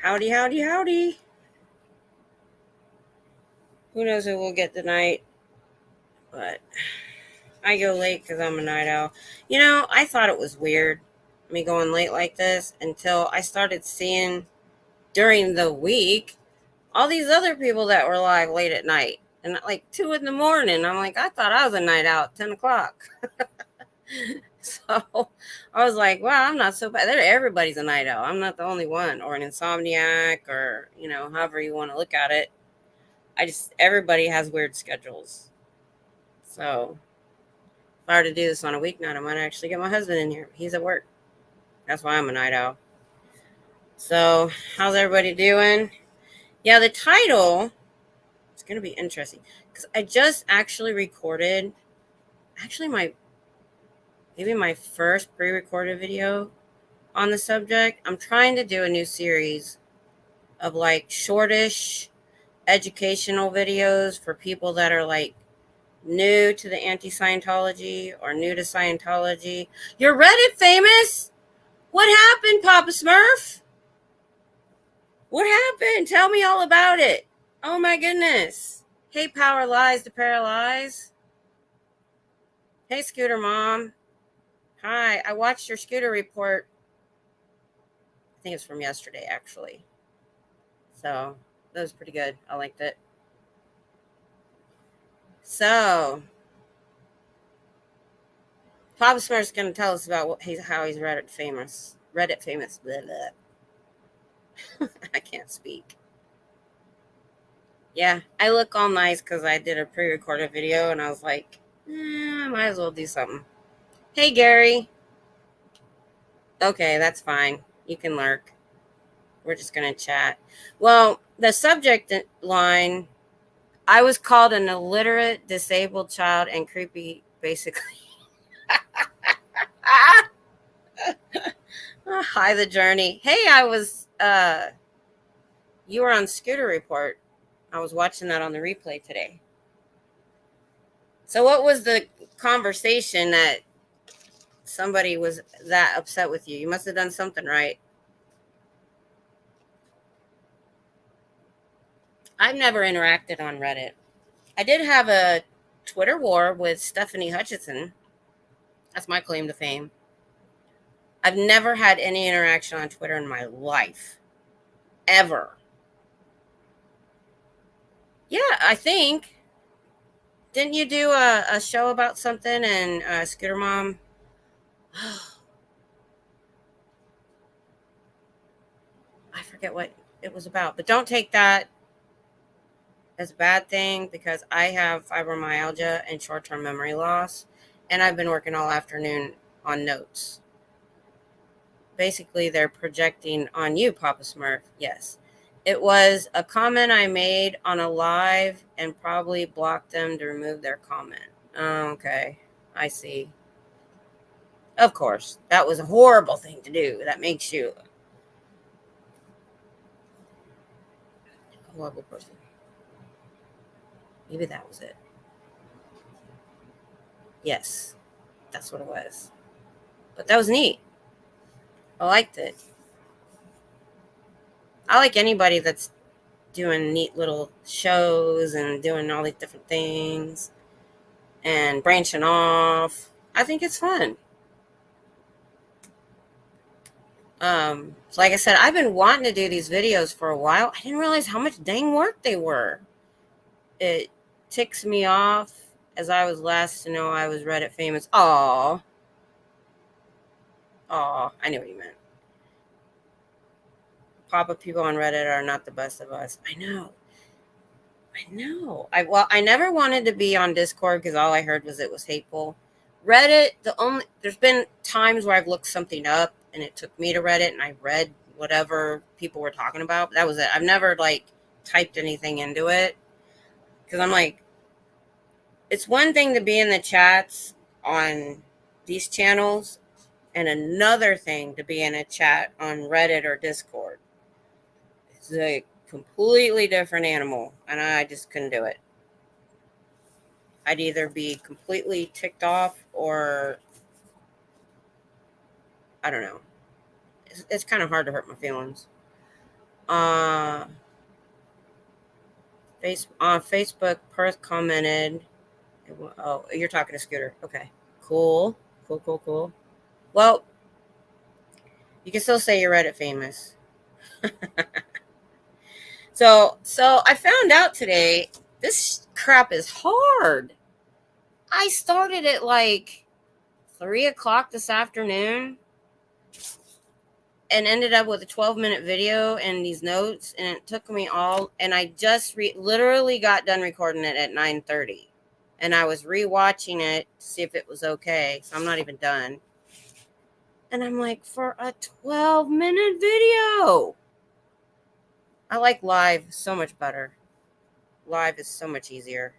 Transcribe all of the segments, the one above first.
Howdy, howdy, howdy. Who knows who we'll get tonight, but I go late because I'm a night owl. I thought it was weird, me going late like this, until I started seeing during the week all these other people that were live late at night. And like 2 in the morning, I'm like, I thought I was a night owl at 10 o'clock. So I was like, wow, I'm not so bad. Everybody's a night owl. I'm not the only one, or an insomniac, or, however you want to look at it. Everybody has weird schedules. So if I were to do this on a weeknight, I might actually get my husband in here. He's at work. That's why I'm a night owl. So how's everybody doing? Yeah, the title is going to be interesting because I just actually recorded, maybe my first pre-recorded video on the subject. I'm trying to do a new series of like shortish educational videos for people that are like new to the anti-Scientology or new to Scientology. You're Reddit famous? What happened, Papa Smurf? What happened? Tell me all about it. Oh my goodness. Hey, Power Lies to Paralyze. Hey, Scooter Mom. Hi, I watched your Scooter report. I think it's from yesterday, actually. So that was pretty good. I liked it. So Papa Smurf's going to tell us about how he's Reddit famous. Reddit famous. Blah, blah. I can't speak. Yeah, I look all nice because I did a pre-recorded video and I was like, I might as well do something. Hey, Gary. Okay, that's fine. You can lurk. We're just going to chat. Well, the subject line, I was called an illiterate, disabled child and creepy, basically. Hi, the journey. Hey, you were on Scooter Report. I was watching that on the replay today. So what was the conversation that somebody was that upset with you? You must have done something right. I've never interacted on Reddit. I did have a Twitter war with Stephanie Hutchinson. That's my claim to fame. I've never had any interaction on Twitter in my life. Ever. Yeah, I think. Didn't you do a show about something and Scooter Mom? I forget what it was about. But don't take that as a bad thing because I have fibromyalgia and short-term memory loss. And I've been working all afternoon on notes. Basically, they're projecting on you, Papa Smurf. Yes. It was a comment I made on a live and probably blocked them to remove their comment. Oh, okay. I see. Of course. That was a horrible thing to do. That makes you a horrible person. Maybe that was it. Yes. That's what it was. But that was neat. I liked it. I like anybody that's doing neat little shows and doing all these different things and branching off. I think it's fun. So like I said, I've been wanting to do these videos for a while. I didn't realize how much dang work they were. It ticks me off. As I was last to know, I was Reddit famous. Aw, I knew what you meant. Pop-up people on Reddit are not the best of us. I know. I never wanted to be on Discord because all I heard was it was hateful. Reddit, there's been times where I've looked something up and it took me to Reddit and I read whatever people were talking about. But that was it. I've never like typed anything into it because I'm like, it's one thing to be in the chats on these channels and another thing to be in a chat on Reddit or Discord. It's a completely different animal and I just couldn't do it. I'd either be completely ticked off or I don't know. It's kind of hard to hurt my feelings. On Facebook, Perth commented. Oh, you're talking to Scooter. Okay. Cool. Cool. Well, you can still say you're Reddit famous. So I found out today this crap is hard. I started at like 3 o'clock this afternoon and ended up with a 12-minute video and these notes, and it took me all, and I just literally got done recording it at 9:30, and I was rewatching it to see if it was okay, so I'm not even done. And I'm like, for a 12-minute video, I like live so much better. Live is so much easier,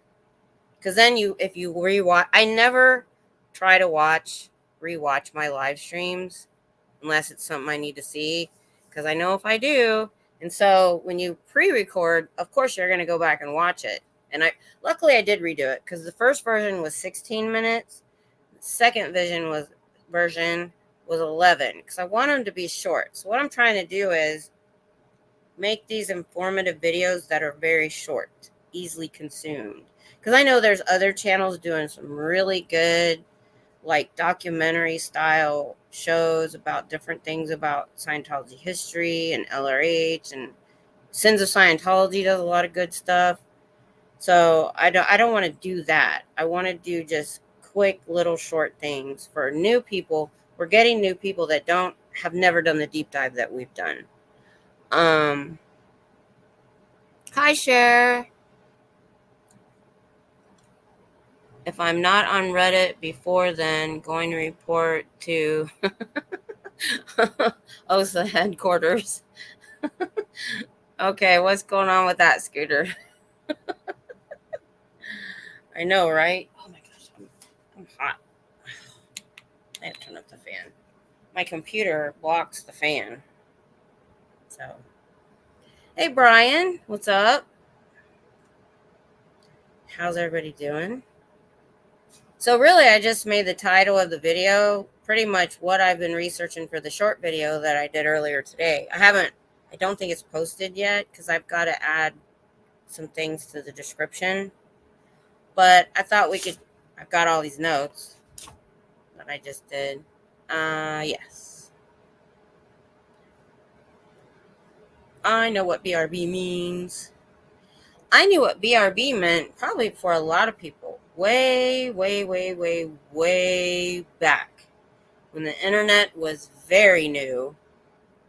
because then if you rewatch, I never try to rewatch my live streams unless it's something I need to see, because I know if I do. And so when you pre-record, of course you're going to go back and watch it. And luckily I did redo it, because the first version was 16 minutes. The second version was 11, because I want them to be short. So what I'm trying to do is make these informative videos that are very short, easily consumed. Because I know there's other channels doing some really good, like documentary style shows about different things about Scientology history and LRH, and Sins of Scientology does a lot of good stuff. So I don't want to do that. I want to do just quick little short things for new people. We're getting new people that have never done the deep dive that we've done. Hi, Cher. If I'm not on Reddit before then, going to report to OSA headquarters. Okay, what's going on with that, Scooter? I know, right? Oh my gosh, I'm hot. I have to turn up the fan. My computer blocks the fan. So, hey, Brian, what's up? How's everybody doing? So really, I just made the title of the video pretty much what I've been researching for the short video that I did earlier today. I don't think it's posted yet, because I've got to add some things to the description. But I thought I've got all these notes that I just did. Yes. I know what BRB means. I knew what BRB meant probably for a lot of people way back when the internet was very new.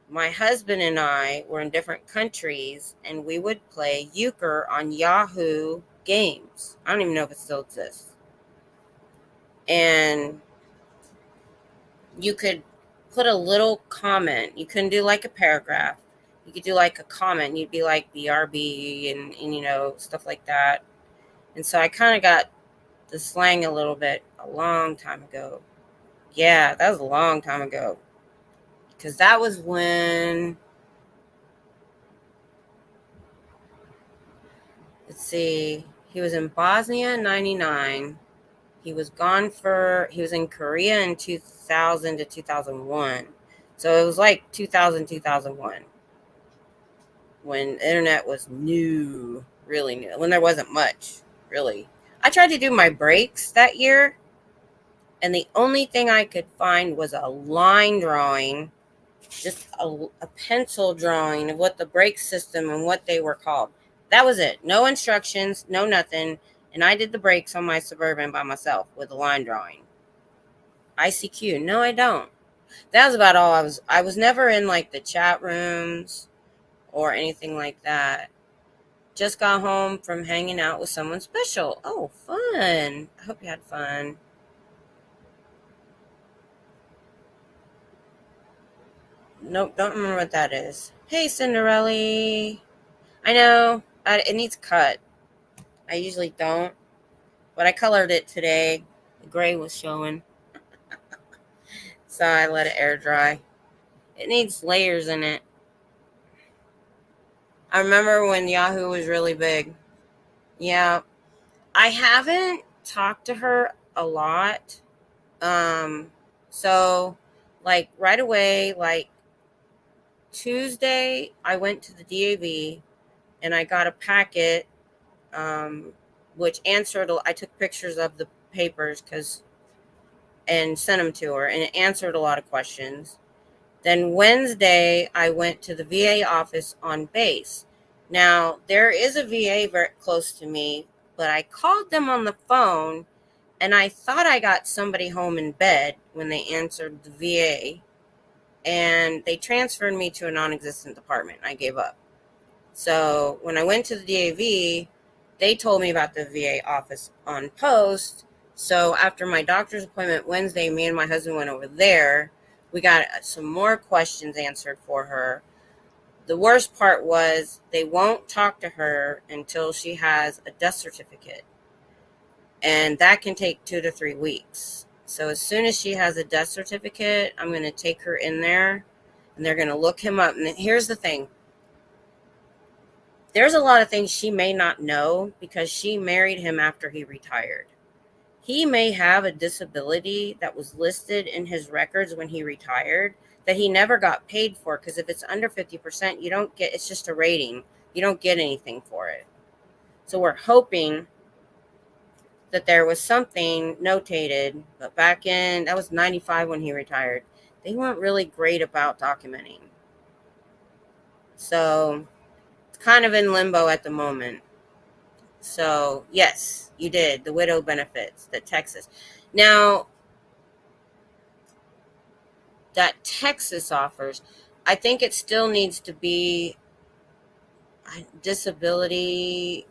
My husband and I were in different countries, and we would play euchre on Yahoo Games. I don't even know if it still exists. And you could put a little comment. You couldn't do like a paragraph. You could do like a comment. You'd be like BRB and stuff like that. And so I kind of got the slang a little bit a long time ago. Yeah, that was a long time ago. Because that was when, let's see, he was in Bosnia in 99. He was in Korea in 2000 to 2001. So it was like 2000, 2001. When the internet was new, really new, when there wasn't much, really. I tried to do my breaks that year, and the only thing I could find was a line drawing, just a pencil drawing of what the brake system and what they were called. That was it. No instructions, no nothing. And I did the brakes on my Suburban by myself with a line drawing. ICQ. No, I don't. That was about all I was never in like the chat rooms or anything like that. Just got home from hanging out with someone special. Oh, fun. I hope you had fun. Nope, don't remember what that is. Hey, Cinderella. I know, it needs cut. I usually don't, but I colored it today. The gray was showing. So I let it air dry. It needs layers in it. I remember when Yahoo was really big. Yeah. I haven't talked to her a lot. So like right away, like Tuesday, I went to the DAV and I got a packet, which answered. I took pictures of the papers and sent them to her, and it answered a lot of questions. Then Wednesday, I went to the VA office on base. Now, there is a VA very close to me, but I called them on the phone, and I thought I got somebody home in bed when they answered the VA, and they transferred me to a non-existent department. I gave up. So when I went to the DAV, they told me about the VA office on post. So after my doctor's appointment Wednesday, me and my husband went over there. We got some more questions answered for her. The worst part was they won't talk to her until she has a death certificate. And that can take 2 to 3 weeks. So as soon as she has a death certificate, I'm going to take her in there and they're going to look him up. And here's the thing. There's a lot of things she may not know because she married him after he retired. He may have a disability that was listed in his records when he retired that he never got paid for, because if it's under 50%, you don't get, it's just a rating. You don't get anything for it. So we're hoping that there was something notated, but back in, that was 95 when he retired. They weren't really great about documenting. So it's kind of in limbo at the moment. So yes, you did the widow benefits, the Texas. Now that Texas offers, I think it still needs to be disability.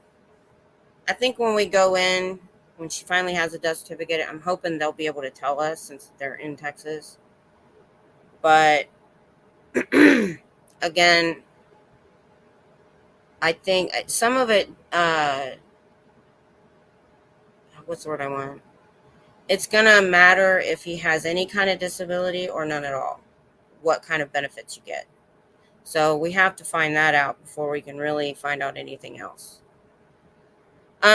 I think when we go in, when she finally has a death certificate, I'm hoping they'll be able to tell us since they're in Texas. But again, I think some of it, what's the word I want? It's going to matter if he has any kind of disability or none at all, what kind of benefits you get. So we have to find that out before we can really find out anything else.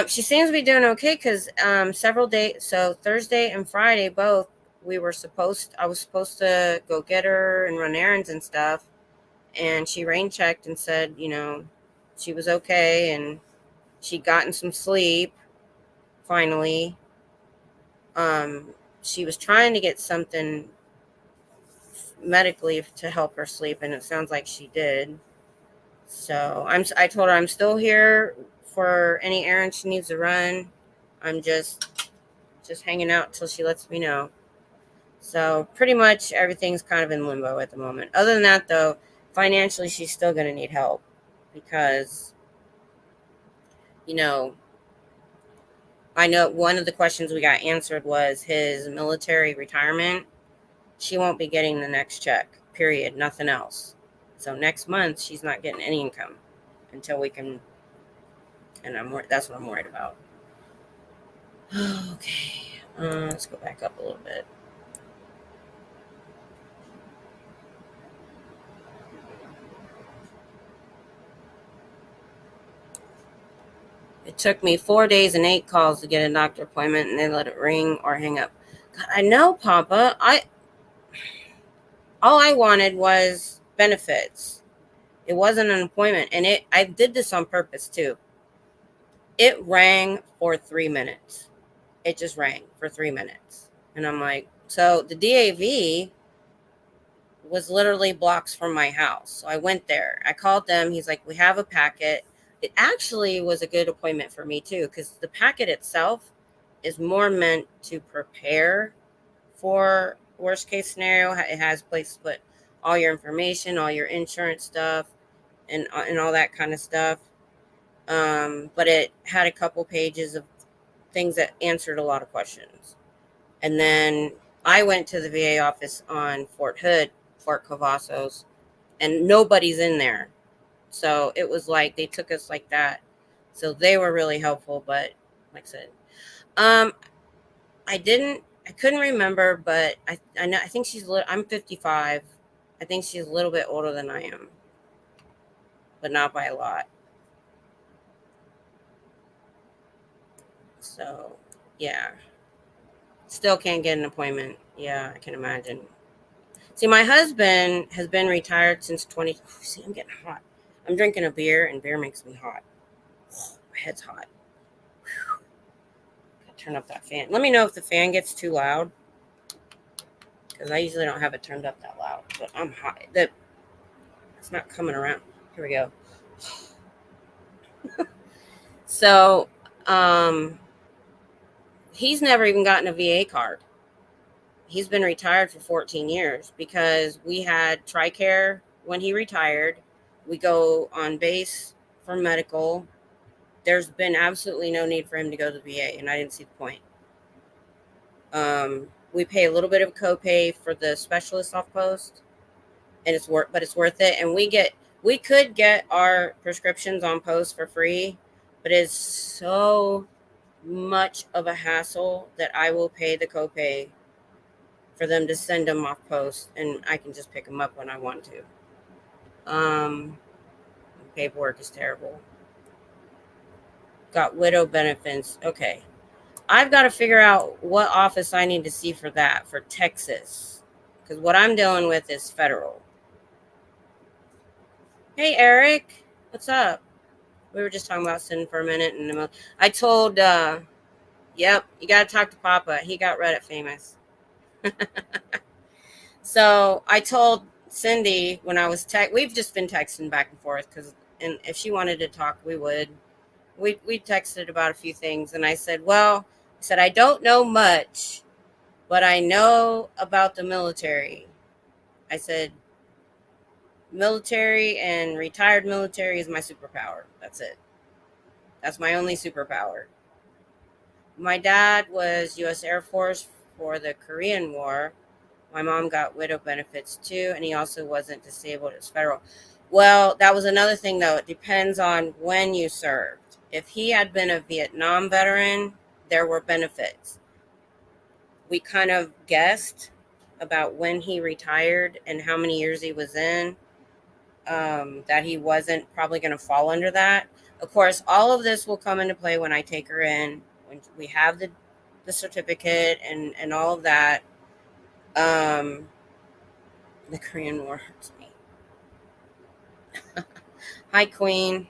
She seems to be doing okay because several days, so Thursday and Friday both, I was supposed to go get her and run errands and stuff. And she rain checked and said, she was okay and she'd gotten some sleep finally. She was trying to get something medically to help her sleep, and it sounds like she did. So I told her I'm still here for any errands she needs to run. I'm just hanging out till she lets me know. So pretty much everything's kind of in limbo at the moment. Other than that, though, financially she's still going to need help because, I know one of the questions we got answered was his military retirement. She won't be getting the next check, period, nothing else. So next month, she's not getting any income until we can, and that's what I'm worried about. Okay, let's go back up a little bit. It took me 4 days and 8 calls to get a doctor appointment, and they let it ring or hang up. God, I know, Papa. All I wanted was benefits. It wasn't an appointment, and I did this on purpose too. It rang for 3 minutes. It just rang for 3 minutes, and I'm like, so the DAV was literally blocks from my house. So I went there. I called them. He's like, we have a packet. It actually was a good appointment for me too, because the packet itself is more meant to prepare for worst case scenario. It has place to put all your information, all your insurance stuff, and all that kind of stuff. But it had a couple pages of things that answered a lot of questions. And then I went to the VA office on Fort Hood, Fort Cavazos, and nobody's in there. So it was like they took us like that. So they were really helpful. But like I said, I couldn't remember, but I know, I think I'm 55. I think she's a little bit older than I am, but not by a lot. So yeah, still can't get an appointment. Yeah, I can imagine. See, my husband has been retired since 20. See, I'm getting hot. I'm drinking a beer, and beer makes me hot. My head's hot. Turn up that fan. Let me know if the fan gets too loud, because I usually don't have it turned up that loud. But I'm hot. It's not coming around. Here we go. So, he's never even gotten a VA card. He's been retired for 14 years because we had TRICARE when he retired. We go on base for medical. There's been absolutely no need for him to go to the VA, and I didn't see the point. We pay a little bit of a copay for the specialist off post, and it's worth it. And we could get our prescriptions on post for free, but it's so much of a hassle that I will pay the copay for them to send them off post, and I can just pick them up when I want to. Paperwork is terrible. Got widow benefits. Okay. I've got to figure out what office I need to see for that, for Texas, because what I'm dealing with is federal. Hey, Eric, what's up? We were just talking about sin for a minute, and I told, yep, you got to talk to Papa. He got Reddit famous. So I told Cindy when I was we've just been texting back and forth, and if she wanted to talk, we would. We texted about a few things, and I said, I don't know much, but I know about the military. I said, military and retired military is my superpower. That's it. That's my only superpower. My dad was U.S. Air Force for the Korean War. My mom got widow benefits too, and he also wasn't disabled. It was federal. Well, that was another thing, though. It depends on when you served. If he had been a Vietnam veteran, there were benefits. We kind of guessed about when he retired and how many years he was in, that he wasn't probably going to fall under that. Of course, all of this will come into play when I take her in, when we have the certificate and all of that. The Korean War hurts me. Hi, Queen.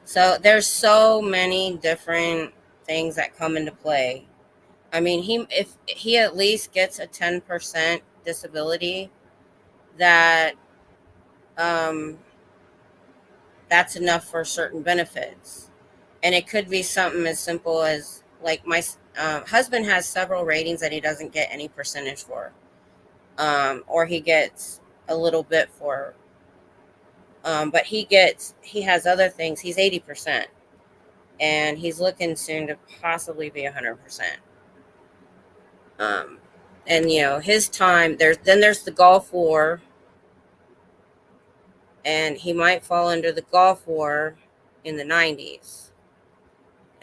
So there's so many different things that come into play. I mean, if he at least gets a 10% disability, that's enough for certain benefits. And it could be something as simple as, like, my husband has several ratings that he doesn't get any percentage for, or he gets a little bit for. But he has other things. He's 80%, and he's looking soon to possibly be 100%. And his time, there's the Gulf War, and he might fall under the Gulf War in the 90s.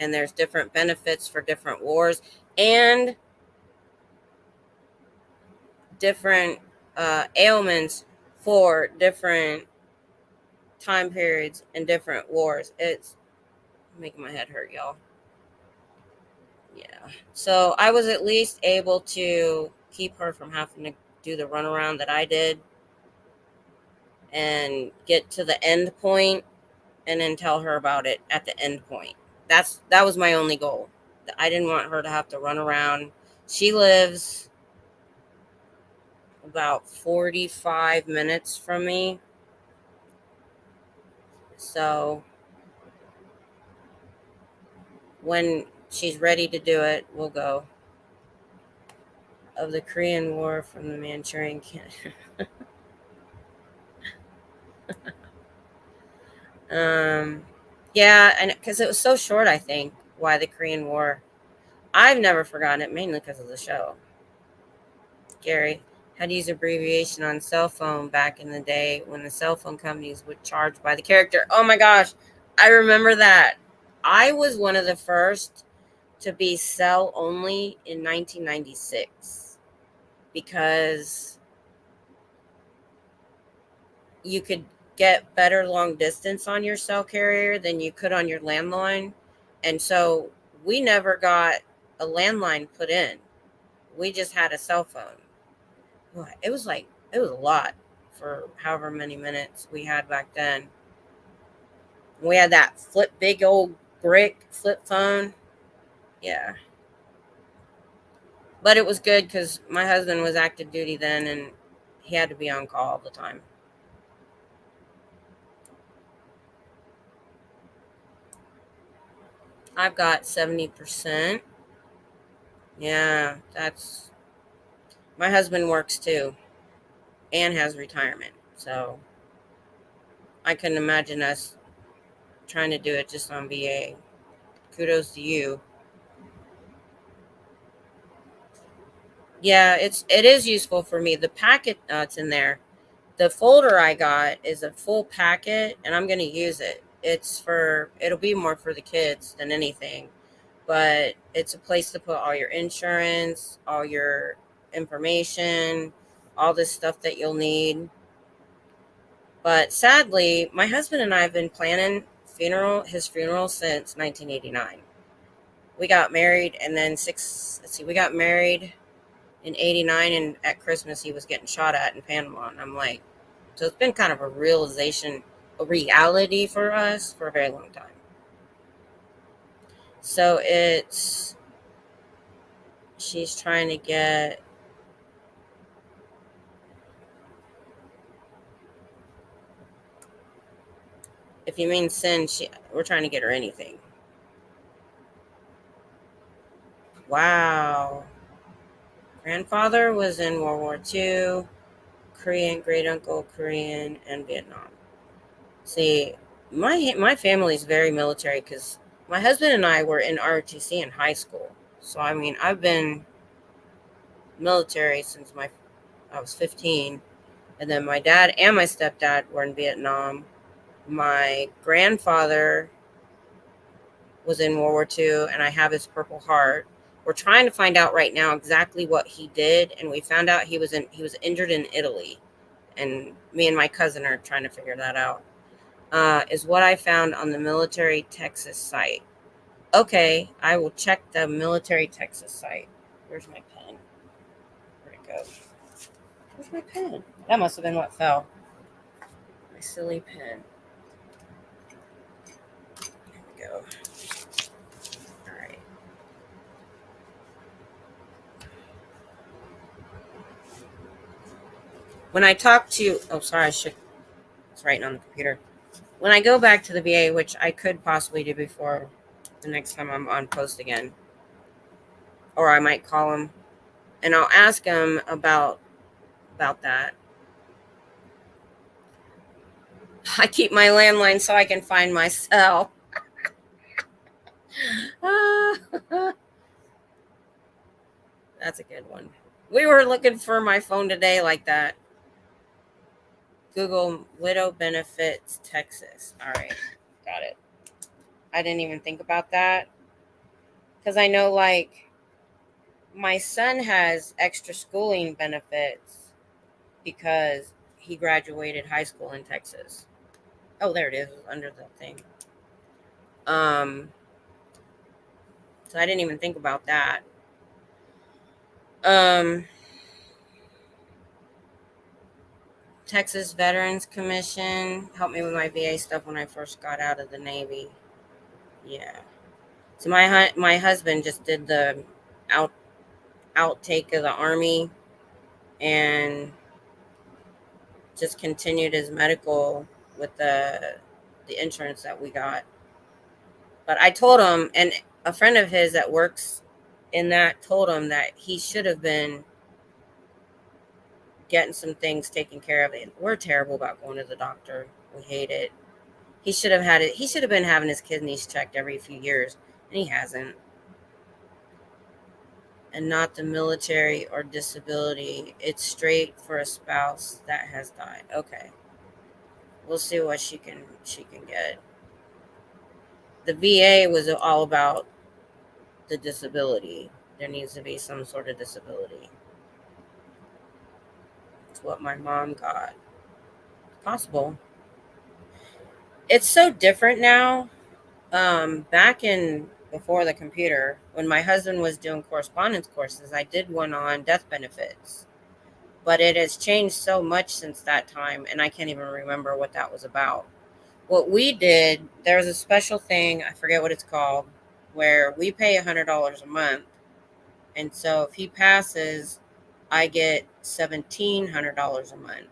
And there's different benefits for different wars and different ailments for different time periods and different wars. It's making my head hurt, y'all. Yeah. So I was at least able to keep her from having to do the runaround that I did and get to the end point and then tell her about it at the end point. That was my only goal. I didn't want her to have to run around. She lives about 45 minutes from me. So when she's ready to do it, we'll go. Of the Korean War from the Manchurian Cancer. Yeah, and because it was so short, I think, why the Korean War. I've never forgotten it, mainly because of the show. Gary had to use abbreviation on cell phone back in the day when the cell phone companies would charge by the character. Oh my gosh, I remember that. I was one of the first to be cell only in 1996 because you could get better long distance on your cell carrier than you could on your landline. And so we never got a landline put in. We just had a cell phone. it was a lot for however many minutes we had back then. We had that big old brick flip phone. Yeah. But it was good because my husband was active duty then and he had to be on call all the time. I've got 70%. Yeah, that's my husband works too and has retirement. So I couldn't imagine us trying to do it just on VA. Kudos to you. Yeah, it is useful for me. The packet that's in there, the folder I got is a full packet, and I'm going to use it. It'll be more for the kids than anything, but it's a place to put all your insurance, all your information, all this stuff that you'll need. But sadly, my husband and I have been planning his funeral since 1989. We got married and then we got married in 89, and at Christmas he was getting shot at in Panama. And I'm like, so it's been kind of a reality for us for a very long time. So she's trying to get, if you mean sin, we're trying to get her anything. Wow. Grandfather was in World War II, Korean, great uncle, Korean, and Vietnam. See, my family is very military because my husband and I were in ROTC in high school. So I mean, I've been military since I was 15, and then my dad and my stepdad were in Vietnam. My grandfather was in World War II, and I have his Purple Heart. We're trying to find out right now exactly what he did, and we found out he was injured in Italy, and me and my cousin are trying to figure that out. Is what I found on the Military Texas site. Okay, I will check the Military Texas site. Where's my pen? Where'd it go? Where's my pen? That must have been what fell. My silly pen. There we go. All right. When I talk to, oh, sorry, I was writing on the computer. When I go back to the VA, which I could possibly do before the next time I'm on post again, or I might call him and I'll ask him about that. I keep my landline so I can find my cell. That's a good one. We were looking for my phone today like that. Google widow benefits Texas. All right, got it. I didn't even think about that because I know like my son has extra schooling benefits because he graduated high school in Texas. Oh, there it is, under the thing. So I didn't even think about that. Texas Veterans Commission helped me with my VA stuff when I first got out of the Navy. Yeah. So my husband just did the outtake of the Army and just continued his medical with the insurance that we got. But I told him, and a friend of his that works in that told him that he should have been getting some things taken care of. We're terrible about going to the doctor. We hate it. He should have had it. He should have been having his kidneys checked every few years, and he hasn't. And not the military or disability. It's straight for a spouse that has died. Okay. We'll see what she can get. The VA was all about the disability. There needs to be some sort of disability. It's what my mom got. It's possible. It's so different now. Back in before the computer, when my husband was doing correspondence courses, I did one on death benefits. but it has changed so much since that time, and I can't even remember what that was about. What we did, there was a special thing, I forget what it's called, where we pay $100 a month. And so if he passes, I get $1,700 a month.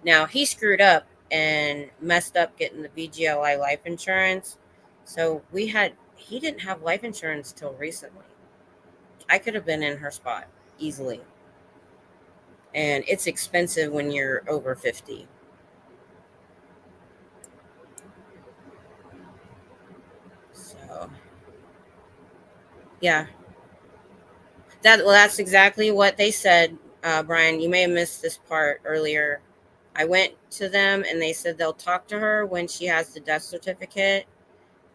Now, he screwed up and messed up getting the VGLI life insurance. So he didn't have life insurance till recently. I could have been in her spot easily. And it's expensive when you're over 50. So, yeah. That's exactly what they said, Brian. You may have missed this part earlier. I went to them and they said they'll talk to her when she has the death certificate.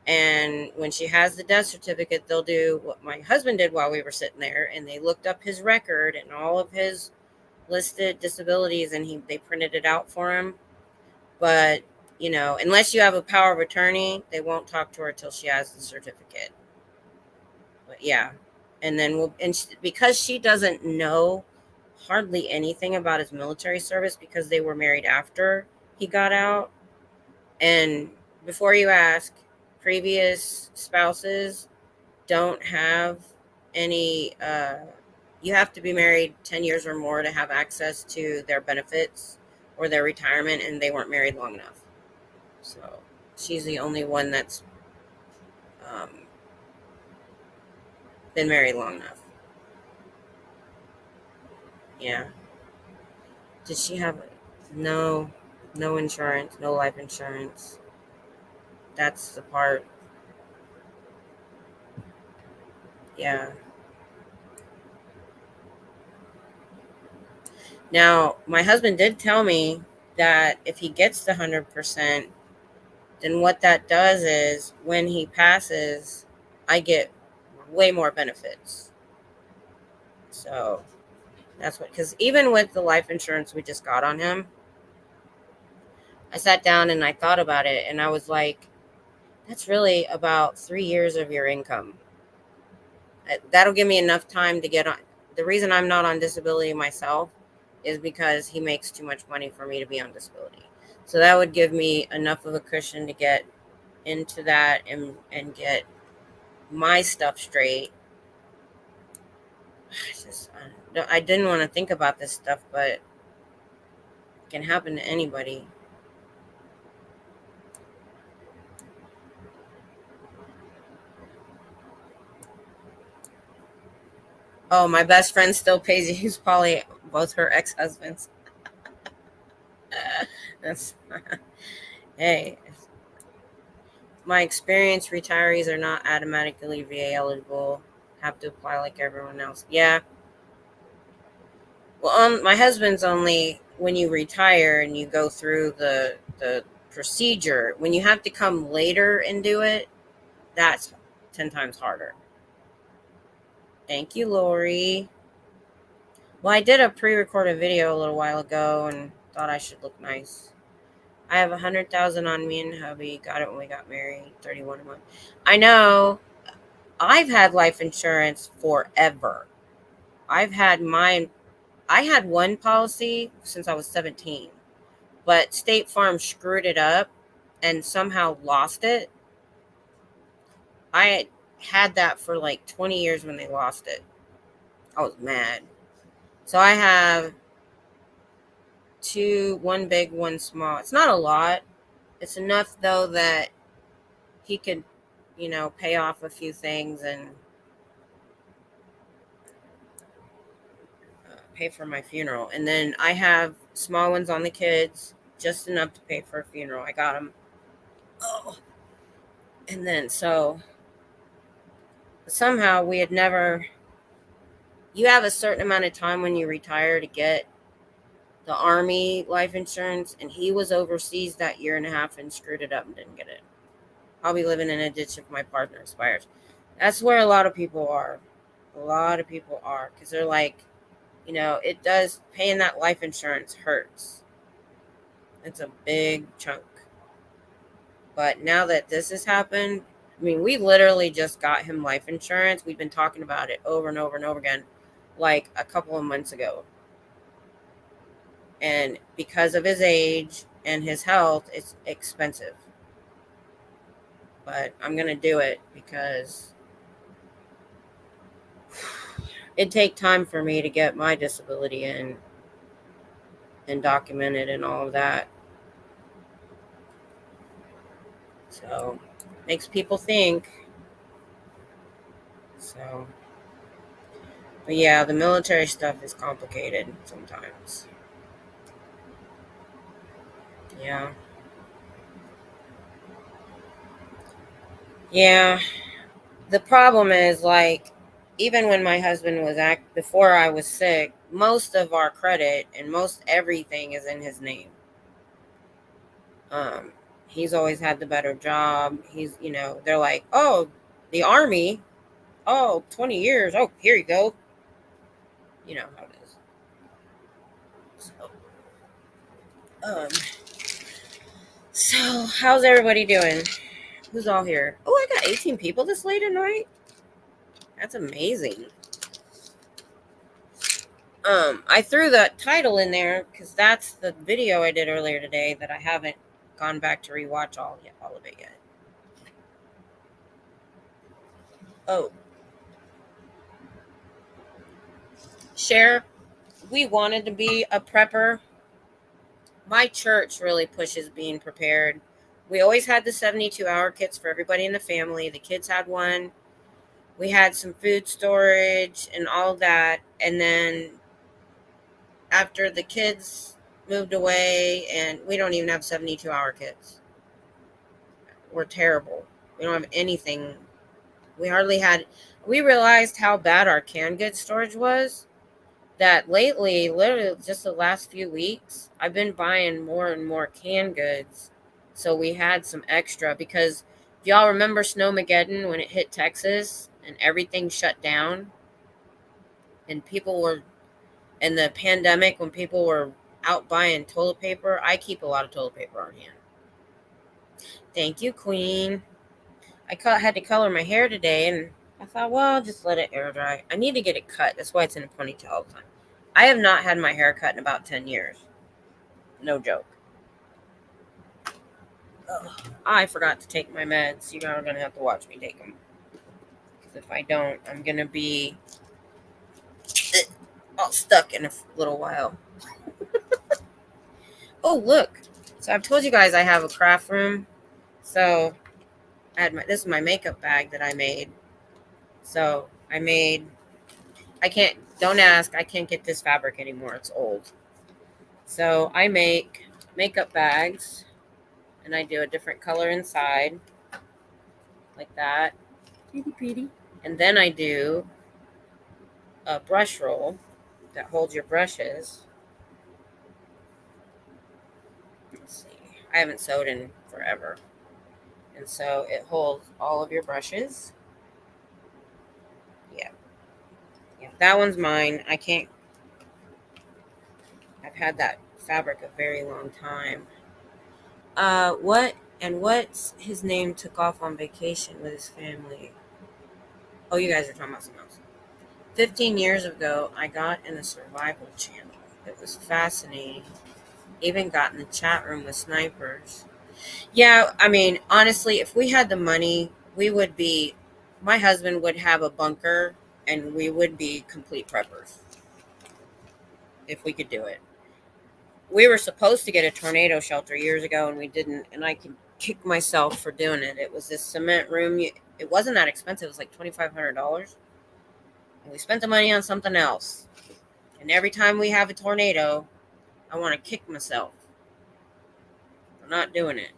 And when she has the death certificate, they'll do what my husband did while we were sitting there. And they looked up his record and all of his listed disabilities, and they printed it out for him. But, unless you have a power of attorney, they won't talk to her till she has the certificate. But yeah. And then because she doesn't know hardly anything about his military service because they were married after he got out. And before you ask, previous spouses don't have any, you have to be married 10 years or more to have access to their benefits or their retirement, and they weren't married long enough. So she's the only one that's been married long enough. Yeah. Did she have no insurance, no life insurance? That's the part. Yeah. Now, my husband did tell me that if he gets the 100%, then what that does is when he passes, I get way more benefits. So that's because even with the life insurance we just got on him, I sat down and I thought about it, and I was like, that's really about 3 years of your income. That'll give me enough time to get on. The reason I'm not on disability myself is because he makes too much money for me to be on disability. So that would give me enough of a cushion to get into that and get my stuff straight. I didn't want to think about this stuff, but it can happen to anybody. Oh, my best friend still pays you. He's probably both her ex-husbands. That's hey. My experience, retirees are not automatically VA eligible. Have to apply like everyone else. Yeah. Well, my husband's only when you retire and you go through the procedure. When you have to come later and do it, that's 10 times harder. Thank you, Lori. Well, I did a pre-recorded video a little while ago and thought I should look nice. I have 100,000 on me and hubby. Got it when we got married. 31 a month. I know. I've had life insurance forever. I've had mine. I had one policy since I was 17, but State Farm screwed it up and somehow lost it. I had that for like 20 years when they lost it. I was mad. So I have one big, one small. It's not a lot. It's enough though that he could, pay off a few things and pay for my funeral. And then I have small ones on the kids, just enough to pay for a funeral. I got them. Oh. And then so somehow we had never, you have a certain amount of time when you retire to get the Army life insurance, and he was overseas that year and a half and screwed it up and didn't get it. I'll be living in a ditch if my partner expires. That's where a lot of people are. A lot of people are, because they're like, it does, paying that life insurance hurts. It's a big chunk. But now that this has happened, we literally just got him life insurance. We've been talking about it over and over and over again, like a couple of months ago. And because of his age and his health, it's expensive. But I'm going to do it because it'd take time for me to get my disability in and documented and all of that. So, makes people think. So, but yeah, the military stuff is complicated sometimes. Yeah. Yeah. The problem is, like, even when my husband was before I was sick, most of our credit and most everything is in his name. Um, he's always had the better job. They're like, oh, the Army, oh, 20 years. Oh, here you go. You know how it is. So how's everybody doing? Who's all here? Oh, I got 18 people this late at night. That's amazing. I threw that title in there because that's the video I did earlier today that I haven't gone back to rewatch all of it yet. Oh, Cher, we wanted to be a prepper. My church really pushes being prepared. We always had the 72-hour kits for everybody in the family. The kids had one. We had some food storage and all that. And then after the kids moved away, and we don't even have 72-hour kits. We're terrible. We don't have anything. We realized how bad our canned goods storage was, that lately, literally just the last few weeks, I've been buying more and more canned goods. So we had some extra because if y'all remember Snowmageddon when it hit Texas and everything shut down and people were in the pandemic when people were out buying toilet paper, I keep a lot of toilet paper on hand. Thank you, Queen. I had to color my hair today, and I thought, well, I'll just let it air dry. I need to get it cut. That's why it's in a ponytail all the time. I have not had my hair cut in about 10 years. No joke. Ugh. I forgot to take my meds. You guys are going to have to watch me take them. Because if I don't, I'm going to be all stuck in a little while. Oh, look. So I've told you guys I have a craft room. So this is my makeup bag that I made. So don't ask, I can't get this fabric anymore. It's old. So I make makeup bags and I do a different color inside like that. Pretty. And then I do a brush roll that holds your brushes. Let's see. I haven't sewed in forever. And so it holds all of your brushes. Yeah. That one's mine. I've had that fabric a very long time. What's his name took off on vacation with his family? Oh, you guys are talking about something else. 15 years ago, I got in the survival channel. It was fascinating. Even got in the chat room with snipers. Yeah, I mean, honestly, if we had the money, my husband would have a bunker and we would be complete preppers. If we could do it. We were supposed to get a tornado shelter years ago and we didn't, and I could kick myself for doing it. It was this cement room. It wasn't that expensive. It was like $2,500. And we spent the money on something else. And every time we have a tornado, I want to kick myself for not doing it.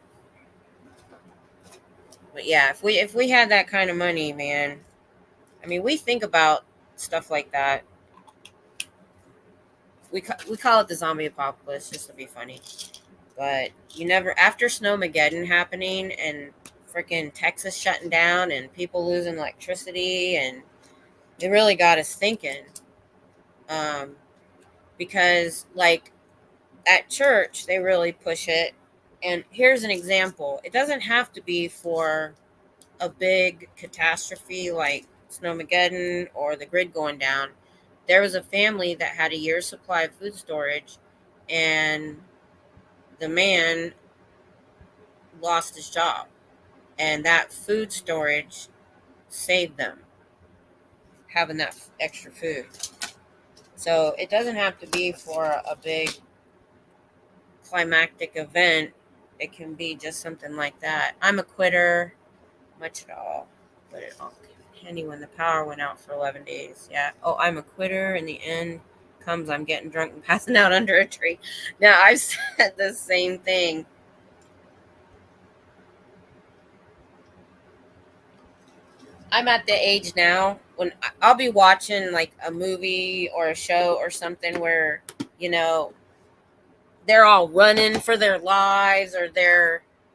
But yeah, if we had that kind of money, man, I mean, we think about stuff like that. We call it the zombie apocalypse just to be funny. But after Snowmageddon happening and freaking Texas shutting down and people losing electricity, and it really got us thinking. Because at church, they really push it. And here's an example. It doesn't have to be for a big catastrophe like Snowmageddon or the grid going down. There was a family that had a year's supply of food storage, and the man lost his job, and that food storage saved them having that extra food. So it doesn't have to be for a big climactic event. It can be just something like that. I'm a quitter, much at all, but it all handy when the power went out for 11 days. Yeah. Oh, I'm a quitter. In the end comes I'm getting drunk and passing out under a tree. Now, I've said the same thing. I'm at the age now when I'll be watching like a movie or a show or something where, you know, they're all running for their lives,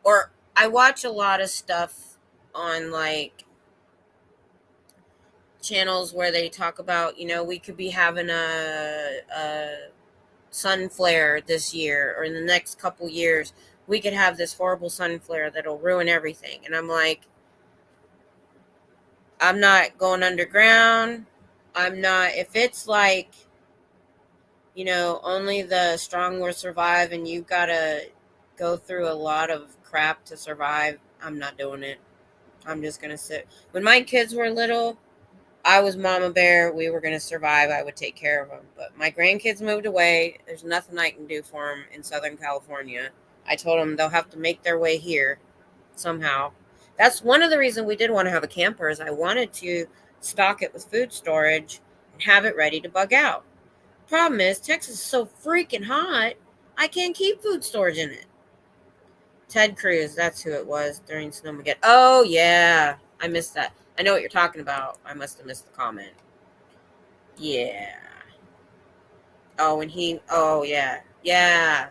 or I watch a lot of stuff on like channels where they talk about, we could be having a sun flare this year, or in the next couple years we could have this horrible sun flare that'll ruin everything. And I'm like, I'm not going underground. I'm not, if it's like, only the strong will survive and you've got to go through a lot of crap to survive, I'm not doing it. I'm just going to sit. When my kids were little, I was mama bear. We were going to survive. I would take care of them. But my grandkids moved away. There's nothing I can do for them in Southern California. I told them they'll have to make their way here somehow. That's one of the reasons we did want to have a camper, is I wanted to stock it with food storage and have it ready to bug out. Problem is, Texas is so freaking hot, I can't keep food storage in it. Ted Cruz, that's who it was during Snowmageddon. Oh, yeah. I missed that. I know what you're talking about. I must have missed the comment. Yeah. Oh, yeah. Yeah.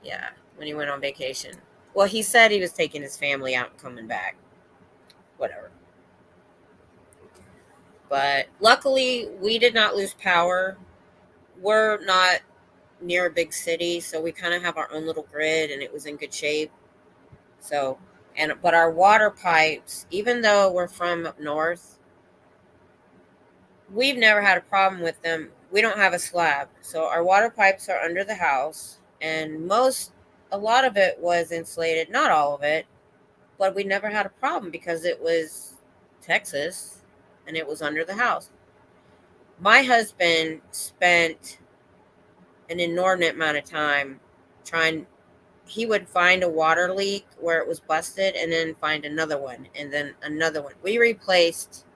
Yeah. When he went on vacation. Well, he said he was taking his family out and coming back. Whatever. But luckily, we did not lose power. We're not near a big city, so we kind of have our own little grid, and it was in good shape. So, but our water pipes, even though we're from up north, we've never had a problem with them. We don't have a slab, so our water pipes are under the house, and a lot of it was insulated, not all of it, but we never had a problem because it was Texas and it was under the house. My husband spent an inordinate amount of time he would find a water leak where it was busted and then find another one and then another one. We replaced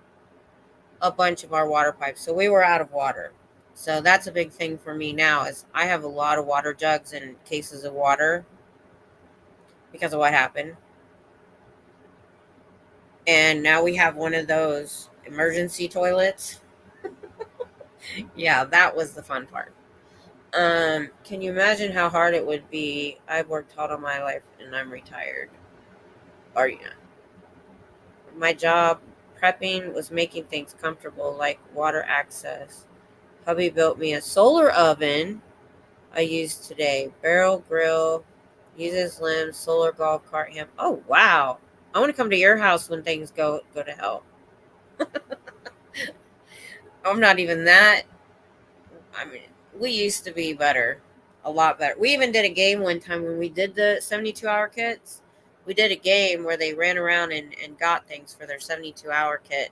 a bunch of our water pipes, so we were out of water. So that's a big thing for me now, is I have a lot of water jugs and cases of water because of what happened. And now we have one of those emergency toilets. Yeah, that was the fun part. Can you imagine how hard it would be? I've worked all of my life and I'm retired. Or yeah. My job prepping was making things comfortable, like water access. Hubby built me a solar oven I used today. Barrel grill, uses limbs, solar golf cart ham. Oh wow. I want to come to your house when things go to hell. I'm not even that. I mean, we used to be better. A lot better. We even did a game one time when we did the 72-hour kits. We did a game where they ran around and got things for their 72-hour kit.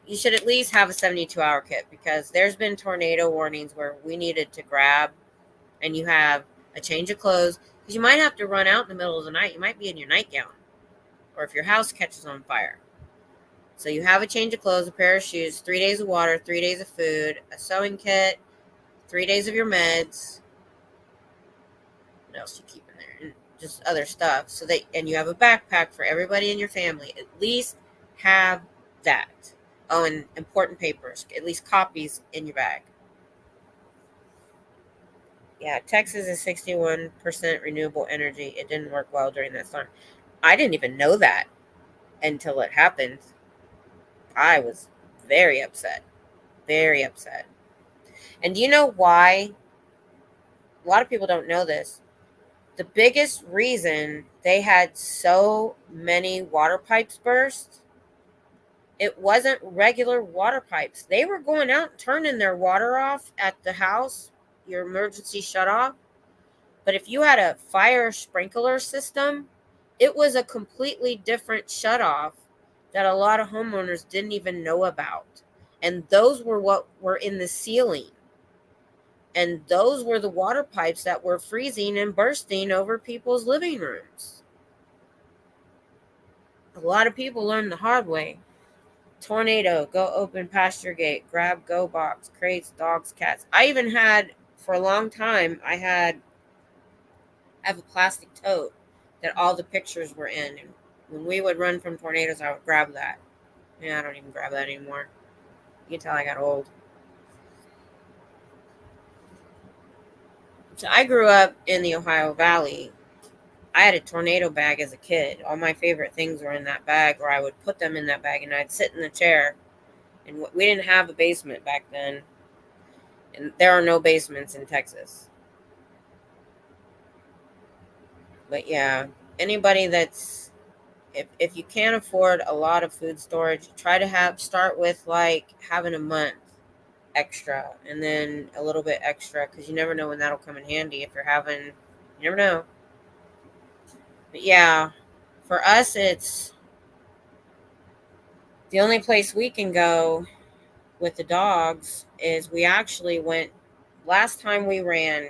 You should at least have a 72-hour kit, because there's been tornado warnings where we needed to grab, and you have a change of clothes, because you might have to run out in the middle of the night. You might be in your nightgown, or if your house catches on fire. So you have a change of clothes, a pair of shoes, 3 days of water, 3 days of food, a sewing kit, 3 days of your meds. What else you keep in there? And just other stuff. And you have a backpack for everybody in your family. At least have that. Oh, and important papers. At least copies in your bag. Yeah, Texas is 61% renewable energy. It didn't work well during that storm. I didn't even know that until it happened. I was very upset. Very upset. And do you know why? A lot of people don't know this. The biggest reason they had so many water pipes burst, it wasn't regular water pipes. They were going out and turning their water off at the house your emergency shut off. But if you had a fire sprinkler system, it was a completely different shut off that a lot of homeowners didn't even know about. And those were what were in the ceiling. And those were the water pipes that were freezing and bursting over people's living rooms. A lot of people learned the hard way. Tornado, go open pasture gate, grab go box, crates, dogs, cats. I even had, for a long time, I have a plastic tote that all the pictures were in. And when we would run from tornadoes, I would grab that. Yeah, I don't even grab that anymore. You can tell I got old. So I grew up in the Ohio Valley. I had a tornado bag as a kid. All my favorite things were in that bag, or I would put them in that bag and I'd sit in the chair. And we didn't have a basement back then. And there are no basements in Texas. But yeah, anybody that's, if you can't afford a lot of food storage, try to start with like having a month extra and then a little bit extra, because you never know when that'll come in handy. If you're having, you never know. But yeah, for us, it's the only place we can go with the dogs is we actually went last time we ran,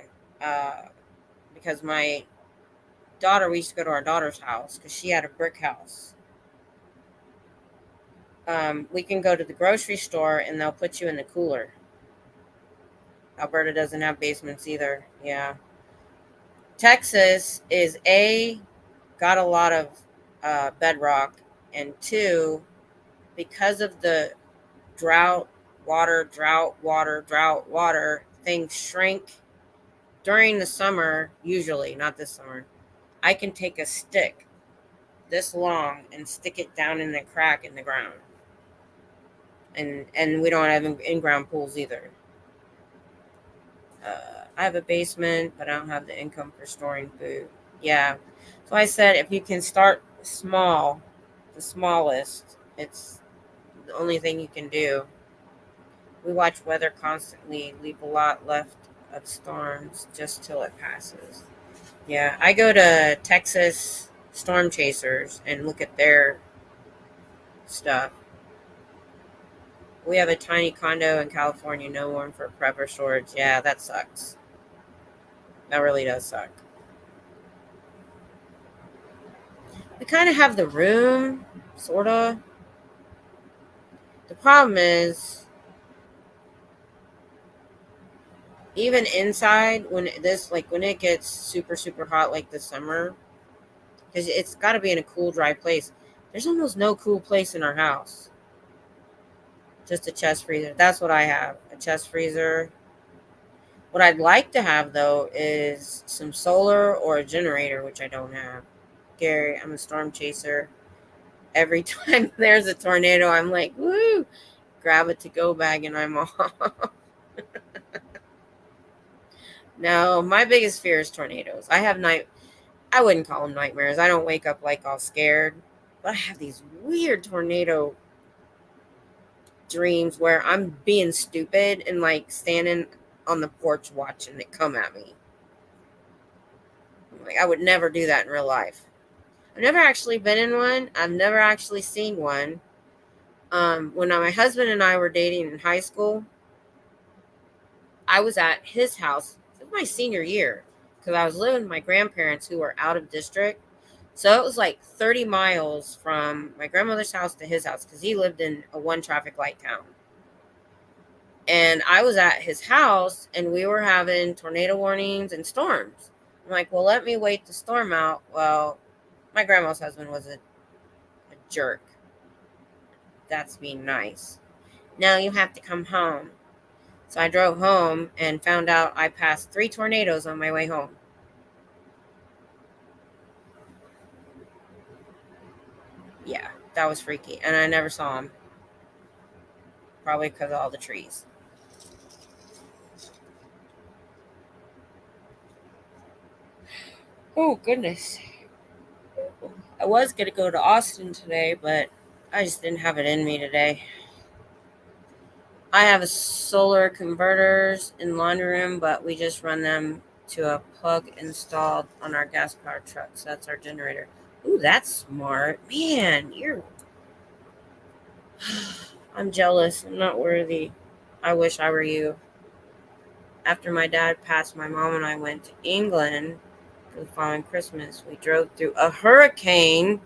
because my daughter, we used to go to our daughter's house because she had a brick house. We can go to the grocery store and they'll put you in the cooler. Alberta doesn't have basements either. Yeah. Texas is got a lot of bedrock, and two, because of the drought, water, things shrink during the summer, usually, not this summer. I can take a stick this long and stick it down in the crack in the ground. And we don't have in-ground pools either. I have a basement, but I don't have the income for storing food. Yeah. So I said, if you can start small, the smallest, it's the only thing you can do. We watch weather constantly, leave a lot left of storms just till it passes. Yeah, I go to Texas Storm Chasers and look at their stuff. We have a tiny condo in California, no room for prep or storage. Yeah, that sucks. That really does suck. We kind of have the room, sort of. The problem is, even inside, when it gets super, super hot, like this summer, because it's got to be in a cool, dry place. There's almost no cool place in our house. Just a chest freezer. That's what I have, a chest freezer. What I'd like to have, though, is some solar or a generator, which I don't have. Gary, I'm a storm chaser. Every time there's a tornado, I'm like, woo, grab a to-go bag and I'm off. No, my biggest fear is tornadoes. I wouldn't call them nightmares. I don't wake up like all scared, but I have these weird tornado dreams where I'm being stupid and like standing on the porch watching it come at me. Like, I would never do that in real life. I've never actually been in one. I've never actually seen one. When my husband and I were dating in high school, I was at his house. It was my senior year because I was living with my grandparents who were out of district. So it was like 30 miles from my grandmother's house to his house because he lived in a one traffic light town. And I was at his house and we were having tornado warnings and storms. I'm like, well, let me wait the storm out. Well, my grandma's husband was a jerk. That's being nice. No, you have to come home. So I drove home and found out I passed 3 tornadoes on my way home. Yeah, that was freaky. And I never saw them. Probably because of all the trees. Oh, goodness. I was going to go to Austin today, but I just didn't have it in me today. I have solar converters in laundry room, but we just run them to a plug installed on our gas powered truck. So that's our generator. Ooh, that's smart. Man, I'm jealous. I'm not worthy. I wish I were you. After my dad passed, my mom and I went to England for the following Christmas. We drove through a hurricane.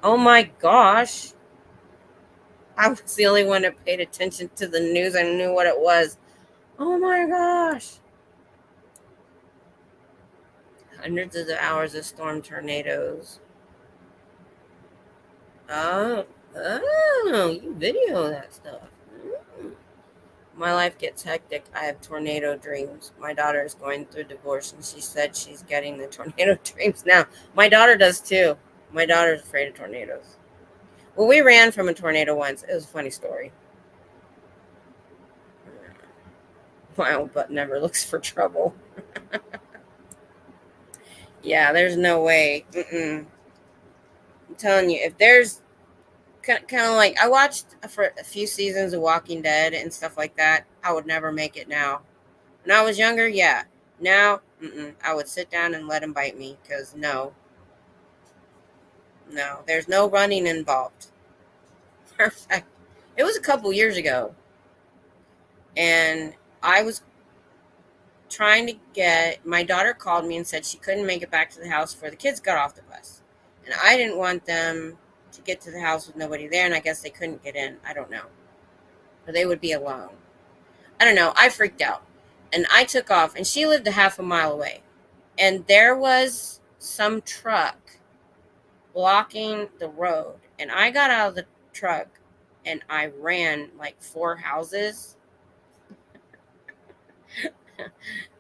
Oh my gosh. I was the only one that paid attention to the news and knew what it was. Oh my gosh. Hundreds of hours of storm tornadoes. Oh, you video that stuff. My life gets hectic. I have tornado dreams. My daughter is going through divorce, and she said she's getting the tornado dreams now. My daughter does too. My daughter's afraid of tornadoes. Well, we ran from a tornado once. It was a funny story. My old butt never looks for trouble. Yeah, there's no way. I'm telling you, if there's kind of like, I watched for a few seasons of Walking Dead and stuff like that. I would never make it now. When I was younger, yeah. Now, I would sit down and let him bite me because no, there's no running involved. Perfect. It was a couple years ago, and I was trying to my daughter called me and said she couldn't make it back to the house before the kids got off the bus, and I didn't want them to get to the house with nobody there, and I guess they couldn't get in. I don't know, or they would be alone. I don't know. I freaked out, and I took off, and she lived a half a mile away, and there was some truck blocking the road, and I got out of the truck and I ran like 4 houses,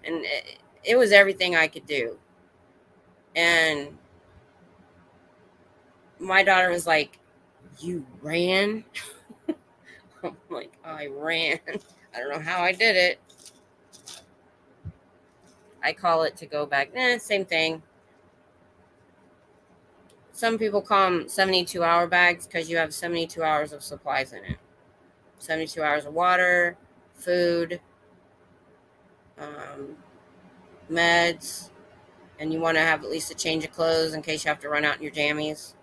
and it was everything I could do. And my daughter was like, "You ran?" I'm like, "I ran. I don't know how I did it." I call it to go back. Same thing. Some people call them 72-hour bags because you have 72 hours of supplies in it. 72 hours of water, food, meds, and you want to have at least a change of clothes in case you have to run out in your jammies.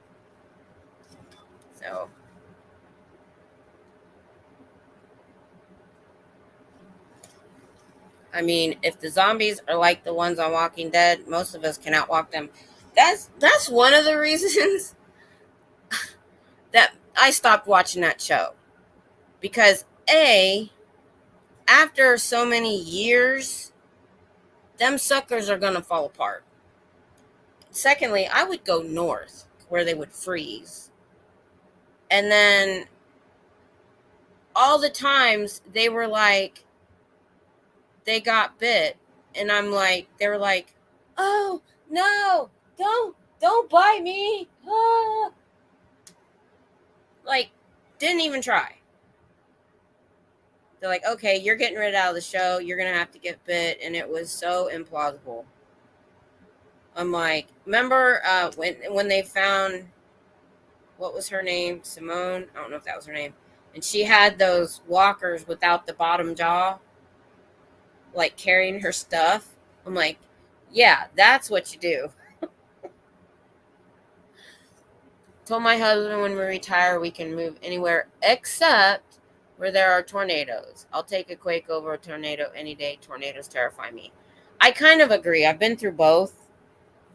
So, I mean, if the zombies are like the ones on Walking Dead, most of us can outwalk them. That's one of the reasons that I stopped watching that show. Because after so many years, them suckers are going to fall apart. Secondly, I would go north where they would freeze. And then all the times they were like, they got bit. And I'm like, they were like, "Oh, no, don't bite me." Ah. Like, didn't even try. They're like, "Okay, you're getting rid out of the show. You're going to have to get bit." And it was so implausible. I'm like, remember when they found, what was her name? Simone? I don't know if that was her name. And she had those walkers without the bottom jaw, like carrying her stuff. I'm like, yeah, that's what you do. Told my husband when we retire, we can move anywhere except where there are tornadoes. I'll take a quake over a tornado any day. Tornadoes terrify me. I kind of agree. I've been through both.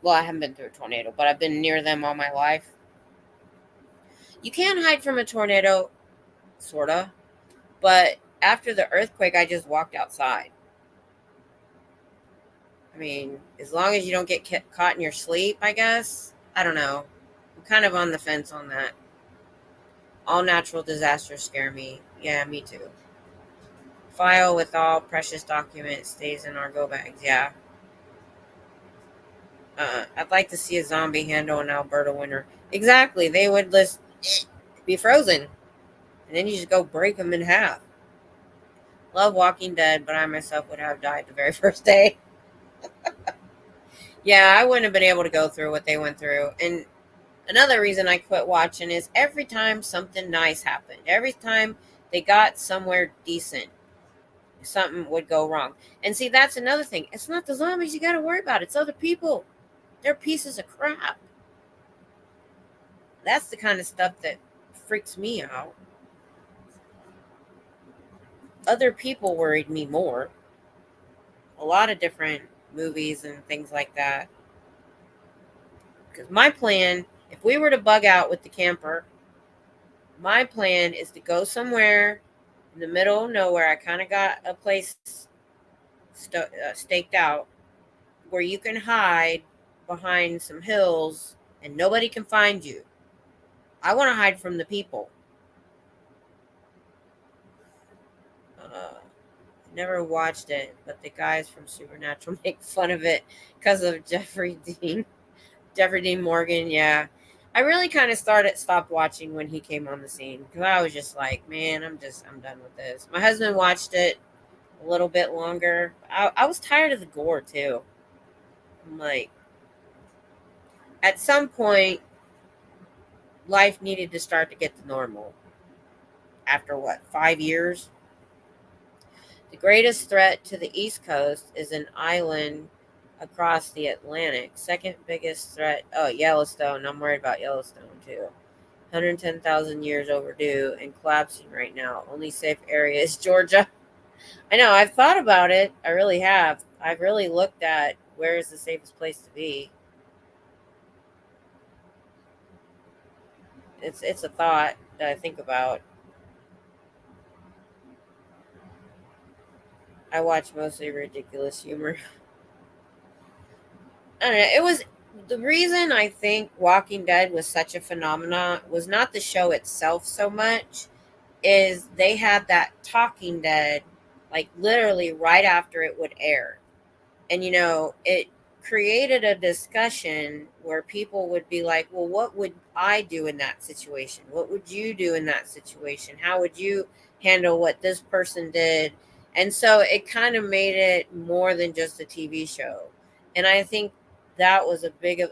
Well, I haven't been through a tornado, but I've been near them all my life. You can't hide from a tornado, sort of. But after the earthquake, I just walked outside. I mean, as long as you don't get caught in your sleep, I guess. I don't know. I'm kind of on the fence on that. All natural disasters scare me. Yeah, me too. File with all precious documents stays in our go bags. Yeah. I'd like to see a zombie handle an Alberta winter. Exactly. They would just be frozen. And then you just go break them in half. Love Walking Dead, but I myself would have died the very first day. Yeah, I wouldn't have been able to go through what they went through. And another reason I quit watching is every time something nice happened, every time They got somewhere decent. Something would go wrong. And see, that's another thing. It's not the zombies you got to worry about. It's other people. They're pieces of crap. That's the kind of stuff that freaks me out. Other people worried me more. A lot of different movies and things like that. Because my plan, if we were to bug out with the camper, my plan is to go somewhere in the middle of nowhere. I kind of got a place staked out where you can hide behind some hills and nobody can find you. I want to hide from the people. Never watched it, but the guys from Supernatural make fun of it because of Jeffrey Dean Morgan. Yeah, I really kind of stopped watching when he came on the scene because I was just like, man, I'm done with this. My husband watched it a little bit longer. I was tired of the gore too. I'm like, at some point, life needed to start to get to normal. After what, 5 years? The greatest threat to the East Coast is an island across the Atlantic. Second biggest threat, Yellowstone. I'm worried about Yellowstone too. 110,000 years overdue and collapsing right now. Only safe area is Georgia. I know, I've thought about it. I really have. I've really looked at where is the safest place to be. It's a thought that I think about. I watch mostly ridiculous humor. I don't know. It was the reason I think Walking Dead was such a phenomenon was not the show itself so much, is they had that Talking Dead like literally right after it would air. And it created a discussion where people would be like, well, what would I do in that situation? What would you do in that situation? How would you handle what this person did? And so it kind of made it more than just a TV show. And I think that was a big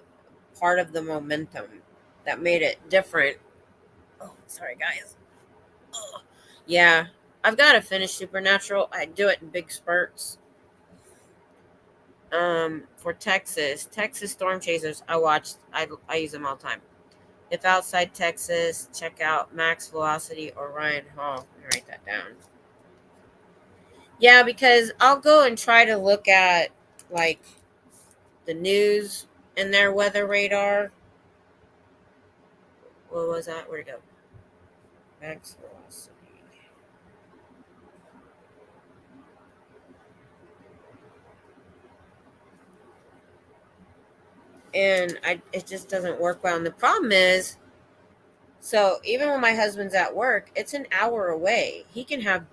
part of the momentum that made it different. Oh, sorry, guys. Oh. Yeah, I've got to finish Supernatural. I do it in big spurts. For Texas Storm Chasers, I use them all the time. If outside Texas, check out Max Velocity or Ryan Hall. Let me write that down. Yeah, because I'll go and try to look at like the news and their weather radar. What was that? Where'd it go? Max Velocity. And it just doesn't work well. And the problem is, so even when my husband's at work, it's an hour away. He can have